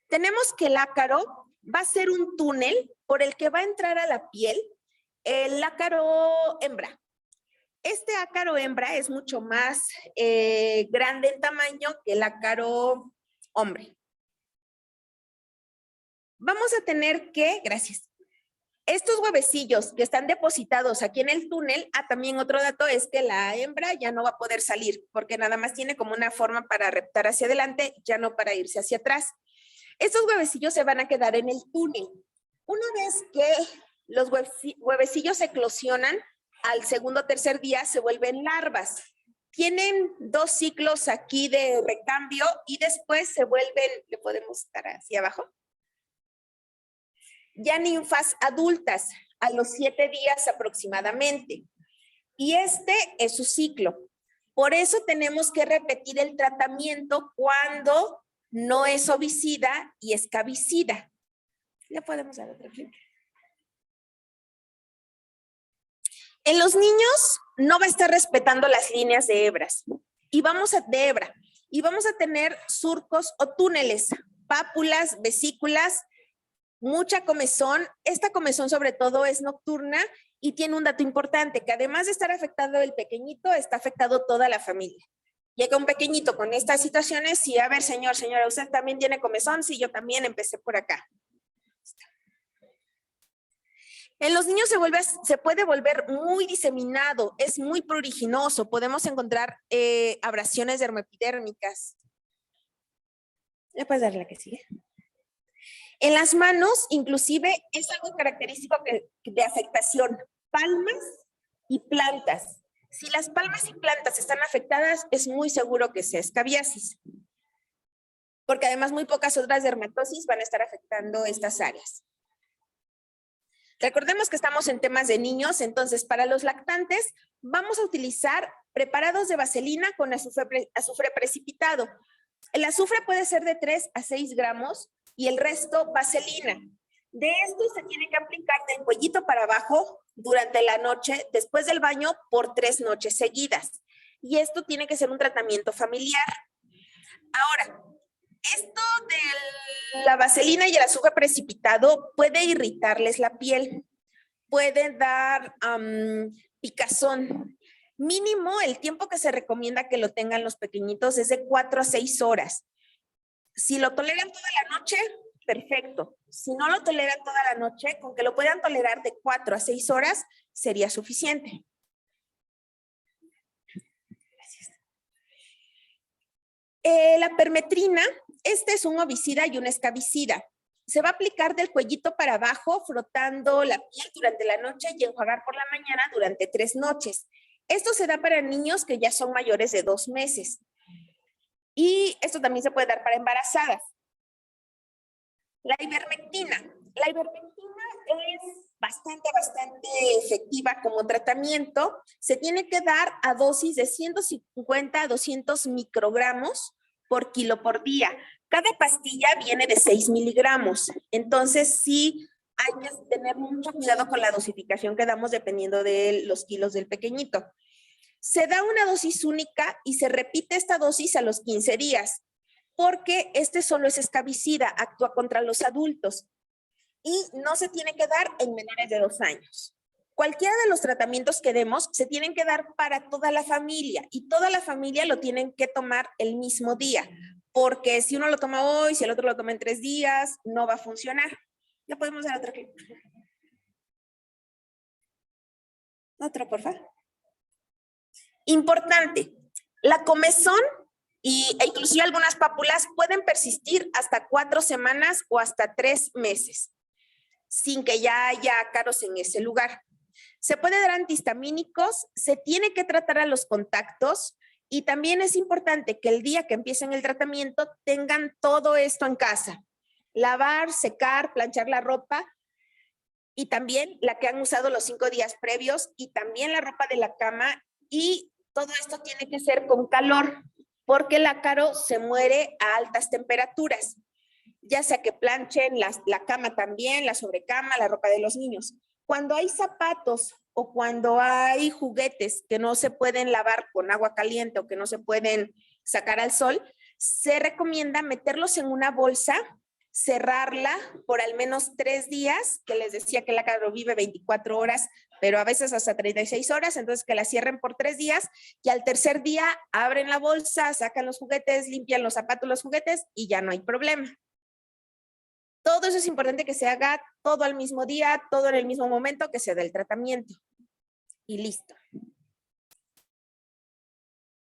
Tenemos que el ácaro va a ser un túnel por el que va a entrar a la piel el ácaro hembra. Este ácaro hembra es mucho más grande en tamaño que el ácaro hombre. Vamos a tener que, gracias, estos huevecillos que están depositados aquí en el túnel, también otro dato es que la hembra ya no va a poder salir porque nada más tiene como una forma para reptar hacia adelante, ya no para irse hacia atrás. Estos huevecillos se van a quedar en el túnel. Una vez que los huevecillos eclosionan, al segundo o tercer día se vuelven larvas. Tienen 2 ciclos aquí de recambio y después se vuelven, le podemos estar hacia abajo. ya ninfas adultas a los 7 días aproximadamente. Y este es su ciclo. Por eso tenemos que repetir el tratamiento cuando no es ovicida y es cavicida. Le podemos dar otro ejemplo. En los niños no va a estar respetando las líneas de hebras y vamos a tener surcos o túneles, pápulas, vesículas, mucha comezón. Esta comezón sobre todo es nocturna y tiene un dato importante, que además de estar afectado el pequeñito, está afectado toda la familia. Llega un pequeñito con estas situaciones y a ver, señora, ¿usted también tiene comezón? Sí, yo también empecé por acá. En los niños se puede volver muy diseminado, es muy pruriginoso. Podemos encontrar abrasiones dermoepidérmicas. ¿Le puedes dar la que sigue? En las manos, inclusive, es algo característico de afectación. Palmas y plantas. Si las palmas y plantas están afectadas, es muy seguro que sea escabiasis. Porque además muy pocas otras dermatosis van a estar afectando estas áreas. Recordemos que estamos en temas de niños, entonces para los lactantes vamos a utilizar preparados de vaselina con azufre precipitado. El azufre puede ser de 3 a 6 gramos y el resto vaselina. De esto se tiene que aplicar del cuellito para abajo durante la noche, después del baño, por 3 noches seguidas. Y esto tiene que ser un tratamiento familiar. Ahora, esto de la vaselina y el azufre precipitado puede irritarles la piel, puede dar picazón. Mínimo, el tiempo que se recomienda que lo tengan los pequeñitos es de 4 a 6 horas. Si lo toleran toda la noche, perfecto. Si no lo toleran toda la noche, con que lo puedan tolerar de 4 a 6 horas, sería suficiente. Gracias. La permetrina, este es un ovicida y un escabicida. Se va a aplicar del cuellito para abajo, frotando la piel durante la noche y enjuagar por la mañana durante 3 noches. Esto se da para niños que ya son mayores de 2 meses. Y esto también se puede dar para embarazadas. La ivermectina. La ivermectina es bastante efectiva como tratamiento. Se tiene que dar a dosis de 150 a 200 microgramos por kilo por día. Cada pastilla viene de 6 miligramos. Entonces, sí hay que tener mucho cuidado con la dosificación que damos dependiendo de los kilos del pequeñito. Se da una dosis única y se repite esta dosis a los 15 días, porque este solo es escabicida, actúa contra los adultos y no se tiene que dar en menores de 2 años. Cualquiera de los tratamientos que demos se tienen que dar para toda la familia y toda la familia lo tienen que tomar el mismo día, porque si uno lo toma hoy, si el otro lo toma en 3 días, no va a funcionar. ¿Le podemos dar otro clic? Otro, por favor. Importante, la comezón e inclusive algunas pápulas pueden persistir hasta 4 semanas o hasta 3 meses, sin que ya haya ácaros en ese lugar. Se puede dar antihistamínicos, se tiene que tratar a los contactos y también es importante que el día que empiecen el tratamiento tengan todo esto en casa. Lavar, secar, planchar la ropa y también la que han usado los 5 días previos y también la ropa de la cama, y todo esto tiene que ser con calor porque el ácaro se muere a altas temperaturas, ya sea que planchen la cama también, la sobrecama, la ropa de los niños. Cuando hay zapatos o cuando hay juguetes que no se pueden lavar con agua caliente o que no se pueden sacar al sol, se recomienda meterlos en una bolsa, cerrarla por al menos 3 días, que les decía que el ácaro vive 24 horas, pero a veces hasta 36 horas, entonces que la cierren por 3 días y al tercer día abren la bolsa, sacan los juguetes, limpian los zapatos, los juguetes y ya no hay problema. Todo eso es importante que se haga todo al mismo día, todo en el mismo momento que se dé el tratamiento. Y listo.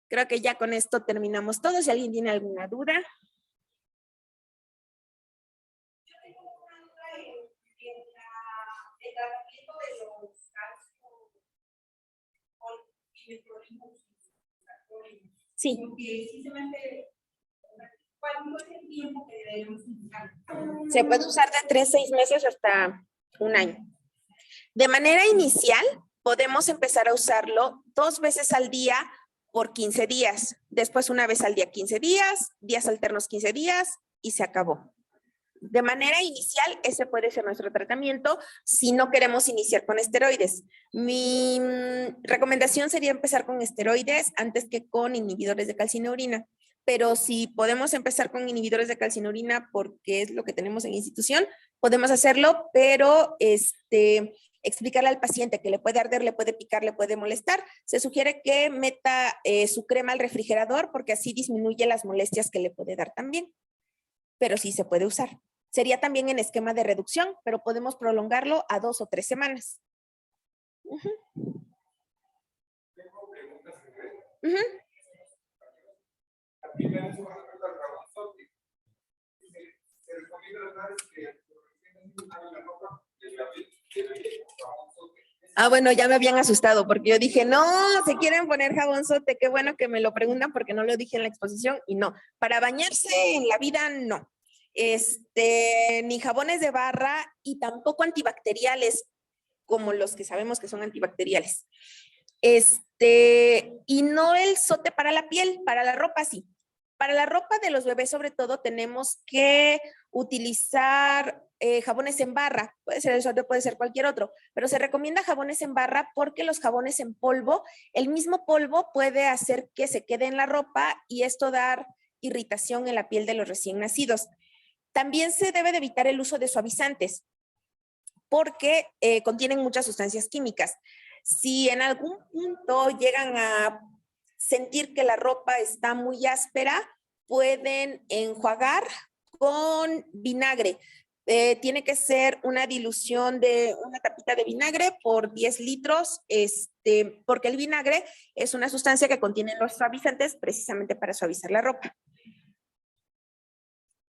Creo que ya con esto terminamos todo. Si alguien tiene alguna duda. Yo tengo una duda en el tratamiento de los casos con microorganismos. Sí. Porque simplemente, ¿cuánto es el tiempo que debemos usar? Se puede usar de 3 a 6 meses hasta un año. De manera inicial, podemos empezar a usarlo 2 veces al día por 15 días. Después una vez al día 15 días, días alternos 15 días y se acabó. De manera inicial, ese puede ser nuestro tratamiento si no queremos iniciar con esteroides. Mi recomendación sería empezar con esteroides antes que con inhibidores de calcineurina. Pero si podemos empezar con inhibidores de calcineurina porque es lo que tenemos en institución, podemos hacerlo, pero explicarle al paciente que le puede arder, le puede picar, le puede molestar. Se sugiere que meta su crema al refrigerador porque así disminuye las molestias que le puede dar también. Pero sí se puede usar. Sería también en esquema de reducción, pero podemos prolongarlo a 2 o 3 semanas. Ah, bueno, ya me habían asustado porque yo dije, no, se quieren poner jabonzote. Qué bueno que me lo preguntan porque no lo dije en la exposición y no. Para bañarse en la vida, no. Ni jabones de barra y tampoco antibacteriales como los que sabemos que son antibacteriales. Y no el sote para la piel, para la ropa sí. Para la ropa de los bebés sobre todo tenemos que utilizar jabones en barra, puede ser el sote, puede ser cualquier otro, pero se recomienda jabones en barra porque los jabones en polvo, el mismo polvo puede hacer que se quede en la ropa y esto dar irritación en la piel de los recién nacidos. También se debe de evitar el uso de suavizantes porque contienen muchas sustancias químicas. Si en algún punto llegan a sentir que la ropa está muy áspera, pueden enjuagar con vinagre. Tiene que ser una dilución de una tapita de vinagre por 10 litros, porque el vinagre es una sustancia que contiene los suavizantes precisamente para suavizar la ropa.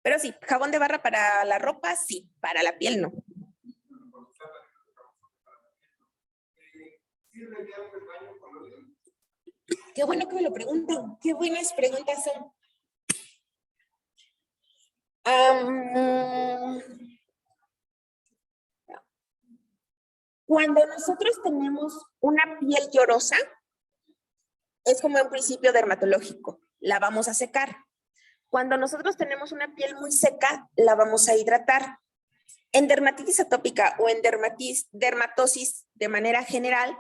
Pero sí, jabón de barra para la ropa, sí, para la piel no. Qué bueno que me lo preguntan. Qué buenas preguntas son. Cuando nosotros tenemos una piel llorosa, es como un principio dermatológico. La vamos a secar. Cuando nosotros tenemos una piel muy seca, la vamos a hidratar. En dermatitis atópica o en dermatosis de manera general,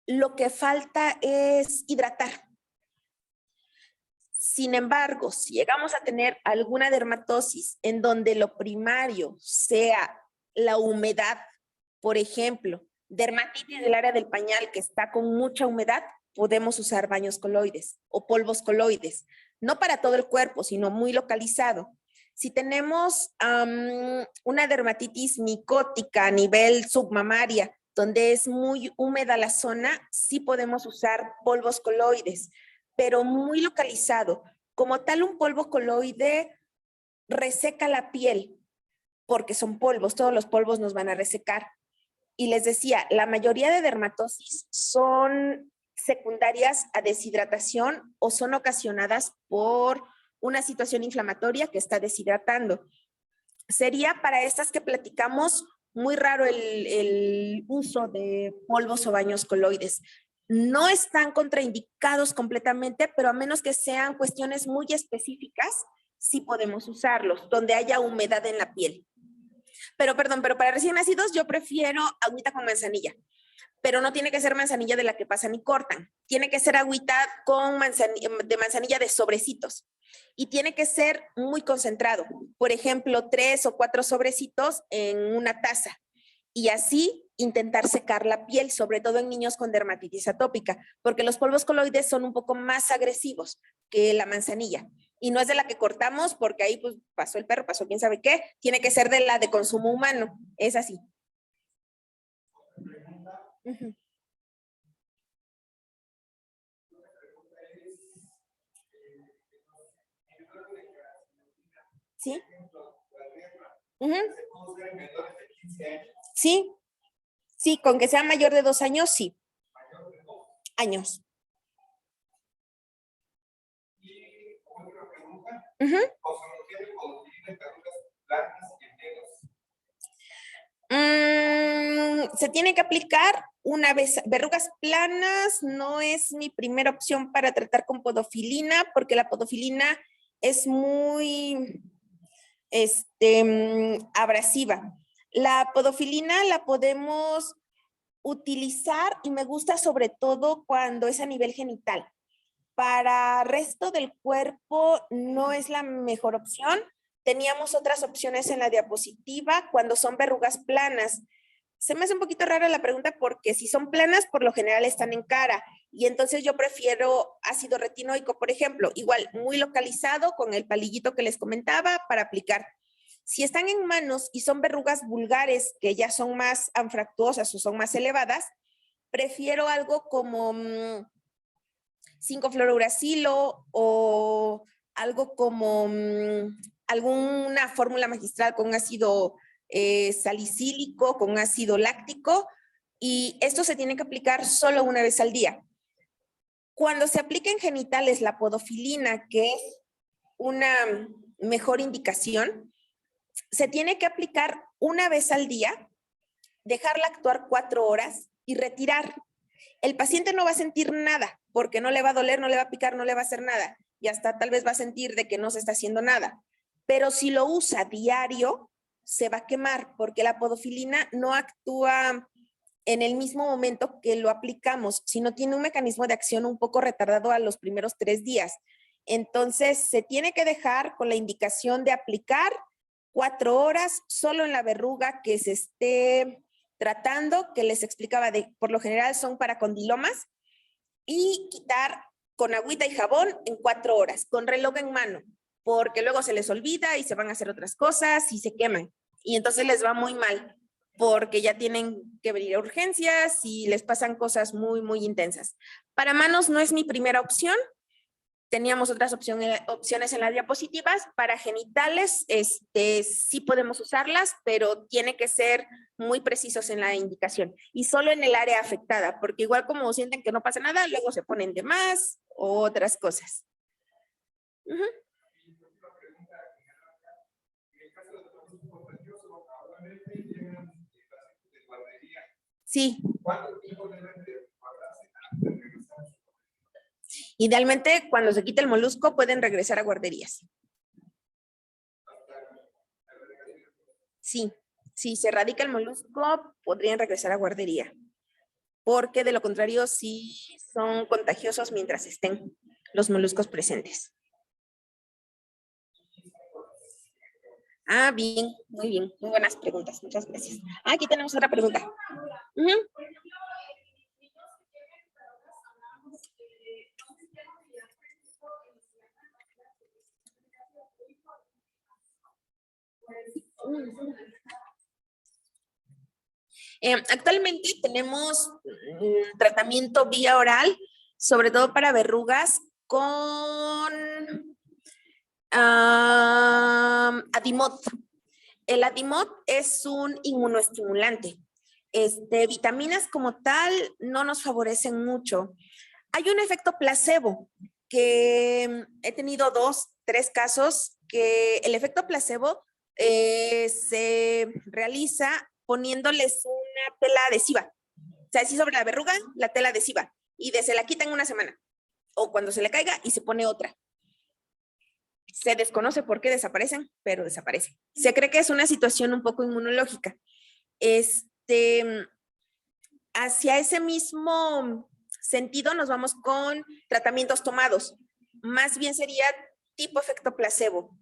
lo que falta es hidratar. Sin embargo, si llegamos a tener alguna dermatosis en donde lo primario sea la humedad, por ejemplo, dermatitis del área del pañal que está con mucha humedad, podemos usar baños coloides o polvos coloides. No para todo el cuerpo, sino muy localizado. Si tenemos una dermatitis micótica a nivel submamaria, donde es muy húmeda la zona, sí podemos usar polvos coloides, pero muy localizado. Como tal, un polvo coloide reseca la piel, porque son polvos, todos los polvos nos van a resecar. Y les decía, la mayoría de dermatosis son secundarias a deshidratación o son ocasionadas por una situación inflamatoria que está deshidratando. Sería para estas que platicamos muy raro el uso de polvos o baños coloides. No están contraindicados completamente, pero a menos que sean cuestiones muy específicas, sí podemos usarlos, donde haya humedad en la piel. Pero para recién nacidos yo prefiero agüita con manzanilla. Pero no tiene que ser manzanilla de la que pasan y cortan. Tiene que ser agüita de manzanilla de sobrecitos. Y tiene que ser muy concentrado. Por ejemplo, 3 o 4 sobrecitos en una taza. Y así intentar secar la piel, sobre todo en niños con dermatitis atópica, porque los polvos coloides son un poco más agresivos que la manzanilla. Y no es de la que cortamos porque ahí pues pasó el perro, pasó quién sabe qué. Tiene que ser de la de consumo humano. Es así. Uh-huh. ¿Sí? Uh-huh. Sí, sí, con que sea mayor de 2 años, sí. Años. Uh-huh. se tiene que aplicar una vez. Verrugas planas no es mi primera opción para tratar con podofilina, porque la podofilina es muy abrasiva. La podofilina la podemos utilizar y me gusta sobre todo cuando es a nivel genital. Para resto del cuerpo no es la mejor opción. Teníamos otras opciones en la diapositiva cuando son verrugas planas. Se me hace un poquito rara la pregunta porque si son planas, por lo general están en cara. Y entonces yo prefiero ácido retinoico, por ejemplo, igual muy localizado con el palillito que les comentaba para aplicar. Si están en manos y son verrugas vulgares que ya son más anfractuosas o son más elevadas, prefiero algo como 5-fluorouracilo o algo como alguna fórmula magistral con ácido salicílico, con ácido láctico, y esto se tiene que aplicar solo una vez al día. Cuando se aplica en genitales la podofilina, que es una mejor indicación, se tiene que aplicar una vez al día, dejarla actuar 4 horas y retirar. El paciente no va a sentir nada, porque no le va a doler, no le va a picar, no le va a hacer nada, y hasta tal vez va a sentir de que no se está haciendo nada. Pero si lo usa diario, se va a quemar, porque la podofilina no actúa en el mismo momento que lo aplicamos, sino tiene un mecanismo de acción un poco retardado a los primeros 3 días. Entonces, se tiene que dejar con la indicación de aplicar 4 horas solo en la verruga que se esté tratando, que les explicaba, por lo general son para condilomas, y quitar con agüita y jabón en 4 horas, con reloj en mano, porque luego se les olvida y se van a hacer otras cosas y se queman. Y entonces les va muy mal, porque ya tienen que venir a urgencias y les pasan cosas muy, muy intensas. Para manos no es mi primera opción. Teníamos otras opciones en las diapositivas. Para genitales, sí podemos usarlas, pero tiene que ser muy precisos en la indicación y solo en el área afectada, porque igual como sienten que no pasa nada, luego se ponen de más o otras cosas. Sí. Idealmente, cuando se quite el molusco, pueden regresar a guarderías. Sí, si se erradica el molusco, podrían regresar a guardería. Porque de lo contrario, sí son contagiosos mientras estén los moluscos presentes. Ah, bien, muy bien. Muy buenas preguntas. Muchas gracias. Aquí tenemos otra pregunta. Actualmente tenemos tratamiento vía oral, sobre todo para verrugas con Adimot. El Adimot es un inmunoestimulante. Vitaminas como tal no nos favorecen mucho. Hay un efecto placebo que he tenido 2, 3 casos que el efecto placebo se realiza poniéndoles una tela adhesiva. O sea, así sobre la verruga, la tela adhesiva. Y se la quitan una semana. O cuando se le caiga y se pone otra. Se desconoce por qué desaparecen, pero desaparecen. Se cree que es una situación un poco inmunológica. Hacia ese mismo sentido nos vamos con tratamientos tomados. Más bien sería tipo efecto placebo,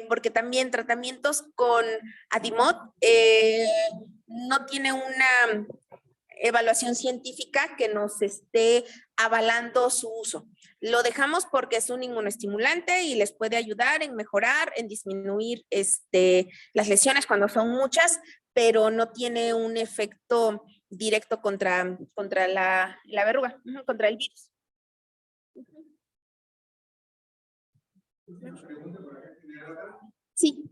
porque también tratamientos con Adimot no tiene una evaluación científica que nos esté avalando su uso. Lo dejamos porque es un inmunoestimulante y les puede ayudar en mejorar, en disminuir las lesiones cuando son muchas, pero no tiene un efecto directo contra la verruga, contra el virus. Sí.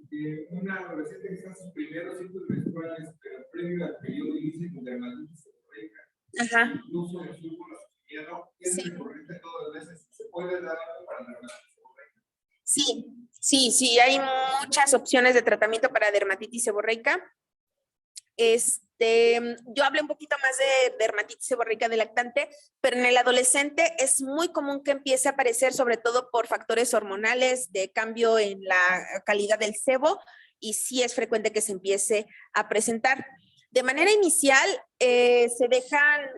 Una adolescente que está en sus primeros ciclos menstruales, pero previo al periodo de inicio de dermatitis seborreica. Ajá. Incluso en su cotidiano, es recurrente todas las veces. ¿Se puede dar algo para dermatitis seborreica? Sí, hay muchas opciones de tratamiento para dermatitis seborreica. yo hablé un poquito más de dermatitis seborreica del lactante, pero en el adolescente es muy común que empiece a aparecer, sobre todo por factores hormonales, de cambio en la calidad del sebo, y sí es frecuente que se empiece a presentar. De manera inicial, se dejan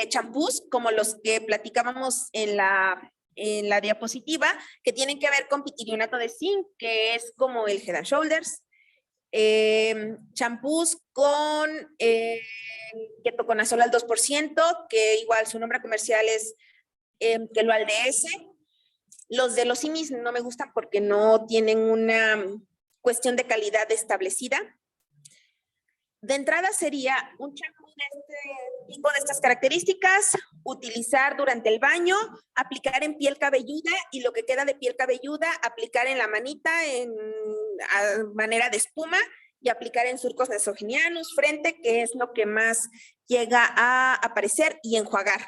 champús, como los que platicábamos en la diapositiva, que tienen que ver con pitirionato de zinc, que es como el Head and Shoulders, champús con ketoconazol al 2%, que igual su nombre comercial es Queloal DS. Los de los simis no me gustan porque no tienen una cuestión de calidad establecida. De entrada sería un champú de este tipo, de estas características, utilizar durante el baño, aplicar en piel cabelluda y lo que queda de piel cabelluda, aplicar en la manita a manera de espuma y aplicar en surcos nasogenianos, frente, que es lo que más llega a aparecer, y enjuagar.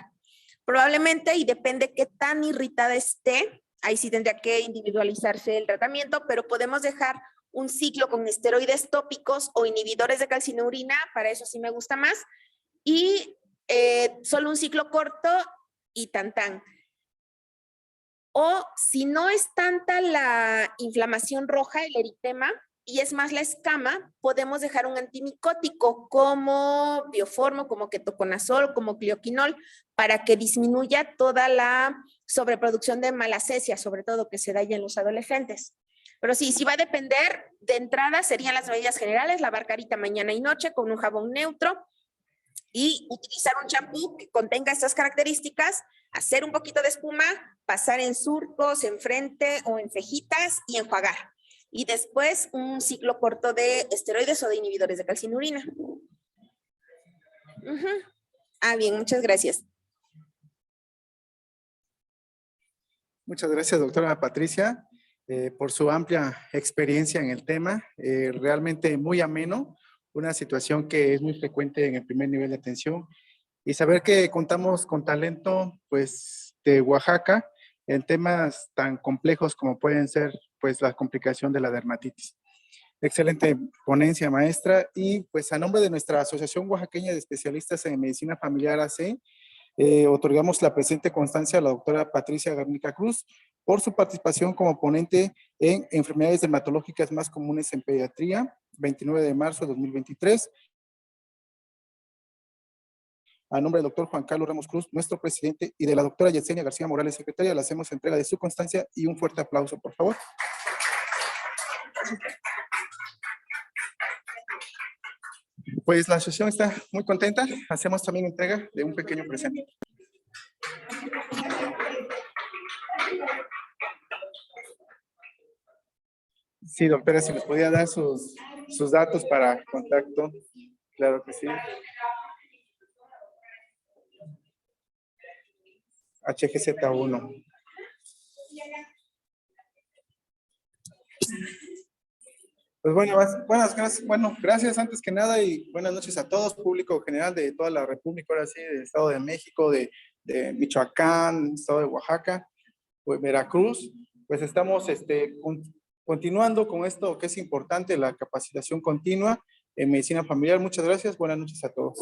Probablemente, y depende qué tan irritada esté, ahí sí tendría que individualizarse el tratamiento, pero podemos dejar un ciclo con esteroides tópicos o inhibidores de calcineurina, para eso sí me gusta más, y solo un ciclo corto y tan. O si no es tanta la inflamación roja, el eritema, y es más la escama, podemos dejar un antimicótico como Bioformo, como ketoconazol, como Cleoquinol, para que disminuya toda la sobreproducción de malacesia, sobre todo que se da ya en los adolescentes. Pero sí va a depender. De entrada serían las medidas generales, lavar carita mañana y noche con un jabón neutro y utilizar un champú que contenga estas características, hacer un poquito de espuma, pasar en surcos, en frente o en cejitas y enjuagar. Y después un ciclo corto de esteroides o de inhibidores de calcineurina. Bien, muchas gracias. Muchas gracias, doctora Patricia, por su amplia experiencia en el tema. Realmente muy ameno, una situación que es muy frecuente en el primer nivel de atención. Y saber que contamos con talento, pues, de Oaxaca en temas tan complejos como pueden ser, pues, la complicación de la dermatitis. Excelente ponencia, maestra. Y pues a nombre de nuestra Asociación Oaxaqueña de Especialistas en Medicina Familiar AC, otorgamos la presente constancia a la doctora Patricia Garnica Cruz por su participación como ponente en enfermedades dermatológicas más comunes en pediatría, 29 de marzo de 2023. A nombre del doctor Juan Carlos Ramos Cruz, nuestro presidente, y de la doctora Yesenia García Morales, secretaria, le hacemos entrega de su constancia y un fuerte aplauso, por favor. Pues la asociación está muy contenta. Hacemos también entrega de un pequeño presente. Sí, doctora, si les podía dar sus datos para contacto. Claro que sí. HGZ1. Pues bueno, gracias antes que nada y buenas noches a todos, público general de toda la República, ahora sí, del Estado de México, de Michoacán, Estado de Oaxaca, pues Veracruz. Pues estamos continuando con esto que es importante, la capacitación continua en medicina familiar. Muchas gracias, buenas noches a todos.